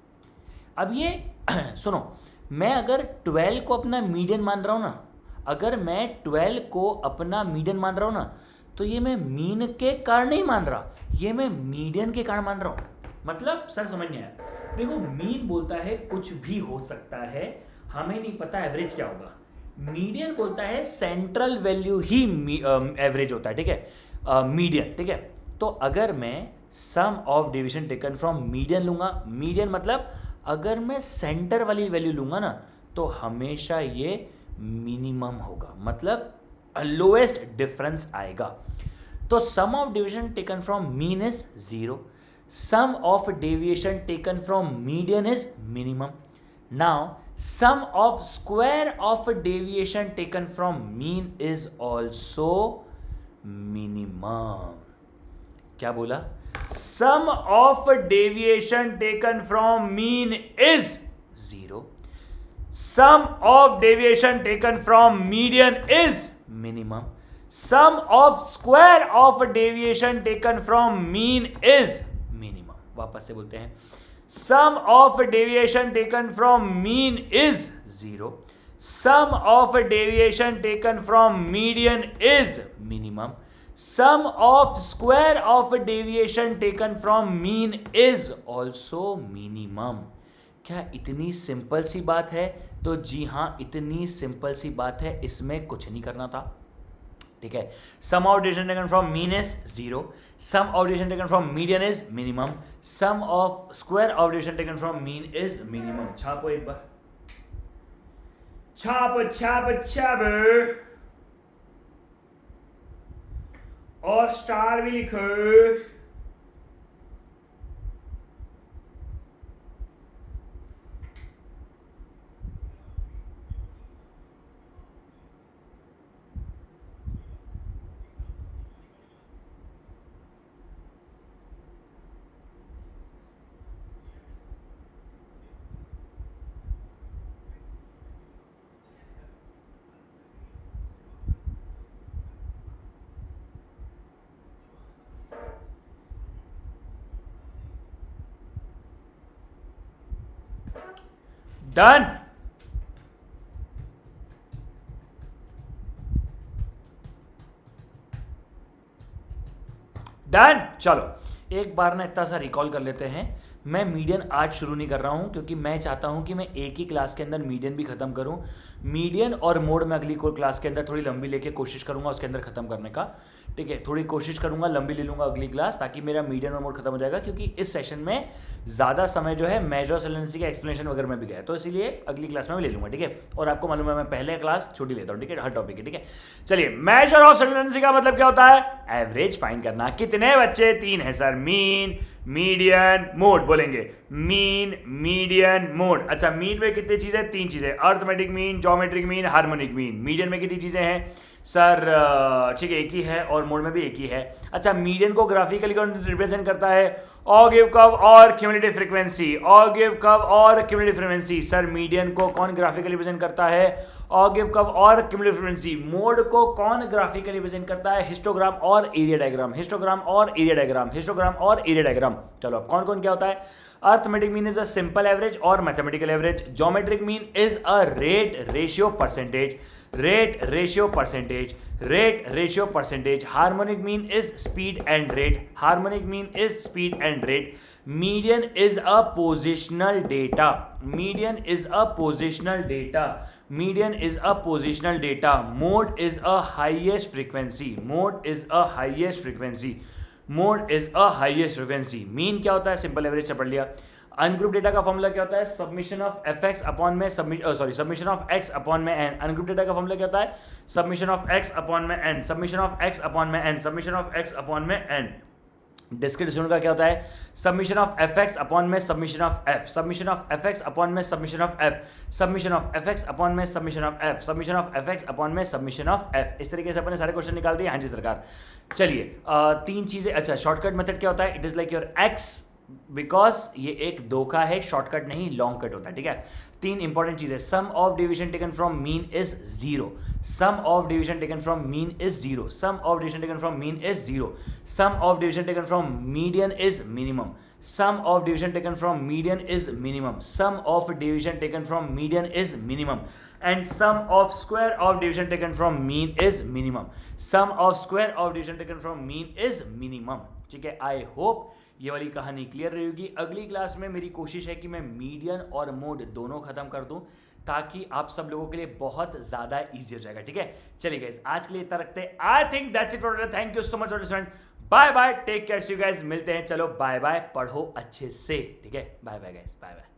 अब ये सुनो, मैं अगर 12 को अपना मीडियन मान रहा हूँ ना, अगर मैं 12 को अपना मीडियन मान रहा हूं ना, तो ये मैं मीन के कारण नहीं मान रहा, ये मैं मीडियन के कारण मान रहा हूं। मतलब सर समझ नहीं आया। देखो मीन बोलता है कुछ भी हो सकता है, हमें नहीं पता एवरेज क्या होगा। मीडियन बोलता है सेंट्रल वैल्यू ही एवरेज होता है, ठीक है, मीडियन, ठीक है। तो अगर मैं sum of deviation taken from median लूंगा, मीडियन मतलब अगर मैं सेंटर वाली वैल्यू लूंगा ना, तो हमेशा ये मिनिमम होगा, मतलब लोएस्ट डिफरेंस आएगा। तो sum of deviation taken from mean is 0, sum of deviation taken from median is minimum. Now sum of square of deviation taken from mean is also minimum। क्या बोला? sum of deviation taken from mean is 0, sum of deviation taken from median is minimum, sum of square of deviation taken from mean is minimum। वापस से बोलते हैं, sum of deviation taken from mean is 0, sum of deviation taken from median is minimum, sum of square of deviation taken from mean is also minimum। क्या इतनी सिंपल सी बात है? तो जी हाँ, इतनी सिंपल सी बात है, इसमें कुछ नहीं करना था, ठीक है। Sum of deviation taken from mean is 0, sum of deviation taken from median is minimum, sum of square of deviation taken from mean is minimum. छापो एक बार, छाप छाप छाप, और स्टार भी लिखो। डन। डन। चलो एक बार ना इतना सा रिकॉल कर लेते हैं। मैं मीडियन आज शुरू नहीं कर रहा हूं, क्योंकि मैं चाहता हूं कि मैं एक ही क्लास के अंदर मीडियन भी खत्म करूं। मीडियन और मोड में अगली कोई क्लास के अंदर थोड़ी लंबी लेके कोशिश करूंगा उसके अंदर खत्म करने का, ठीक है। थोड़ी कोशिश करूंगा, लंबी ले लूंगा अगली क्लास, ताकि मेरा मीडियन और मोड खत्म हो जाएगा, क्योंकि इस सेशन में ज़्यादा समय जो है मेजर ऑफ सैलेंसी का एक्सप्लेनेशन वगैरह में भी गया, तो इसलिए अगली क्लास में भी ले लूंगा, ठीक है। और आपको मालूम है मैं पहले क्लास छोटी लेता हूँ, ठीक है, हर टॉपिक की, ठीक है। चलिए, मेजर ऑफ सैलेंसी का मतलब क्या होता है? एवरेज फाइंड करना। कितने बच्चे? 3 है सर। मीन, मीडियन, मोड बोलेंगे। Mean, median, mode. अच्छा, मीन में कितनी चीजें? 3 चीजें, arithmetic mean, geometric mean, harmonic mean. Median में कितनी चीजें हैं सर? ठीक है, एक ही है, और मोड में भी एक ही है। अच्छा, मीडियन को ग्राफिकली कौन रिप्रेजेंट करता है? ऑगिव कर्व और क्यूमुलेटिव फ्रीक्वेंसी। ऑगिव कर्व और क्यूमुलेटिव फ्रीक्वेंसी। सर मीडियन को कौन ग्राफिकली रिप्रेजेंट करता है? ऑगिव कर्व और क्यूमुलेटिव फ्रीक्वेंसी। मोड को कौन ग्राफिकली रिप्रेजेंट करता है? हिस्टोग्राम और एरिया डायग्राम। हिस्टोग्राम और एरिया डायग्राम। हिस्टोग्राम और एरिया डायग्राम। चलो, अब कौन कौन क्या होता है? Arithmetic mean is a simple average और mathematical average. Geometric mean is a rate ratio percentage. Rate ratio percentage. Rate ratio percentage. Harmonic mean is speed and rate. Harmonic mean is speed and rate. Median is a positional data. Median is a positional data. Median is a positional data. Mode is a highest frequency. Mode is a highest frequency. Mode is a highest frequency. Mean क्या होता है? सिंपल एवरेज से पढ़ लिया। अनग्रुप डेटा का फॉर्मूला क्या होता है? Summation of f x upon में सब्मिशन ऑफ एक्स अपॉन में एन। अनग्रुप डेटा का फॉर्मूला क्या होता है? सब्मिशन ऑफ एक्स अपॉन में n. Summation of x upon में n. Summation of x upon में एन। डिस्क्रीट डिस्ट्रीब्यूशन का क्या होता है? Summation of f x upon में summation of f. Summation of f x upon में summation of f. Summation of f x upon में summation of f. Summation of f x upon में सब्मिशन ऑफ एफ। इस तरीके से अपने सारे क्वेश्चन निकाल दिए। हाँ जी सरकार। चलिए, 3 चीजें। अच्छा, शॉर्टकट मेथड क्या होता है? It is like your x, because ये एक धोखा है, शॉर्टकट नहीं लॉन्ग कट होता है, ठीक है। 3 इंपॉर्टेंट चीजें। Sum of deviation taken from mean is 0। Sum of deviation taken from mean is 0। Sum of deviation taken from mean is 0। Sum of deviation taken from median is minimum. Sum of deviation taken from median is minimum. Sum of deviation taken from median is minimum. And sum of square of division taken from mean is minimum. Sum of square of division taken from mean is minimum. ठीक है, आई होप ये वाली कहानी क्लियर रहेगी. अगली क्लास में मेरी कोशिश है कि मैं मीडियन और मोड दोनों खत्म कर दूं ताकि आप सब लोगों के लिए बहुत ज्यादा इजी हो जाएगा. ठीक है, चलिए गाइस आज के लिए इतना रखते हैं. I think that's it for today. Thank you so much for listening. Bye bye, take care, see you guys. मिलते हैं. चलो बाय बाय, पढ़ो अच्छे से. ठीक है, bye bye guys, bye bye.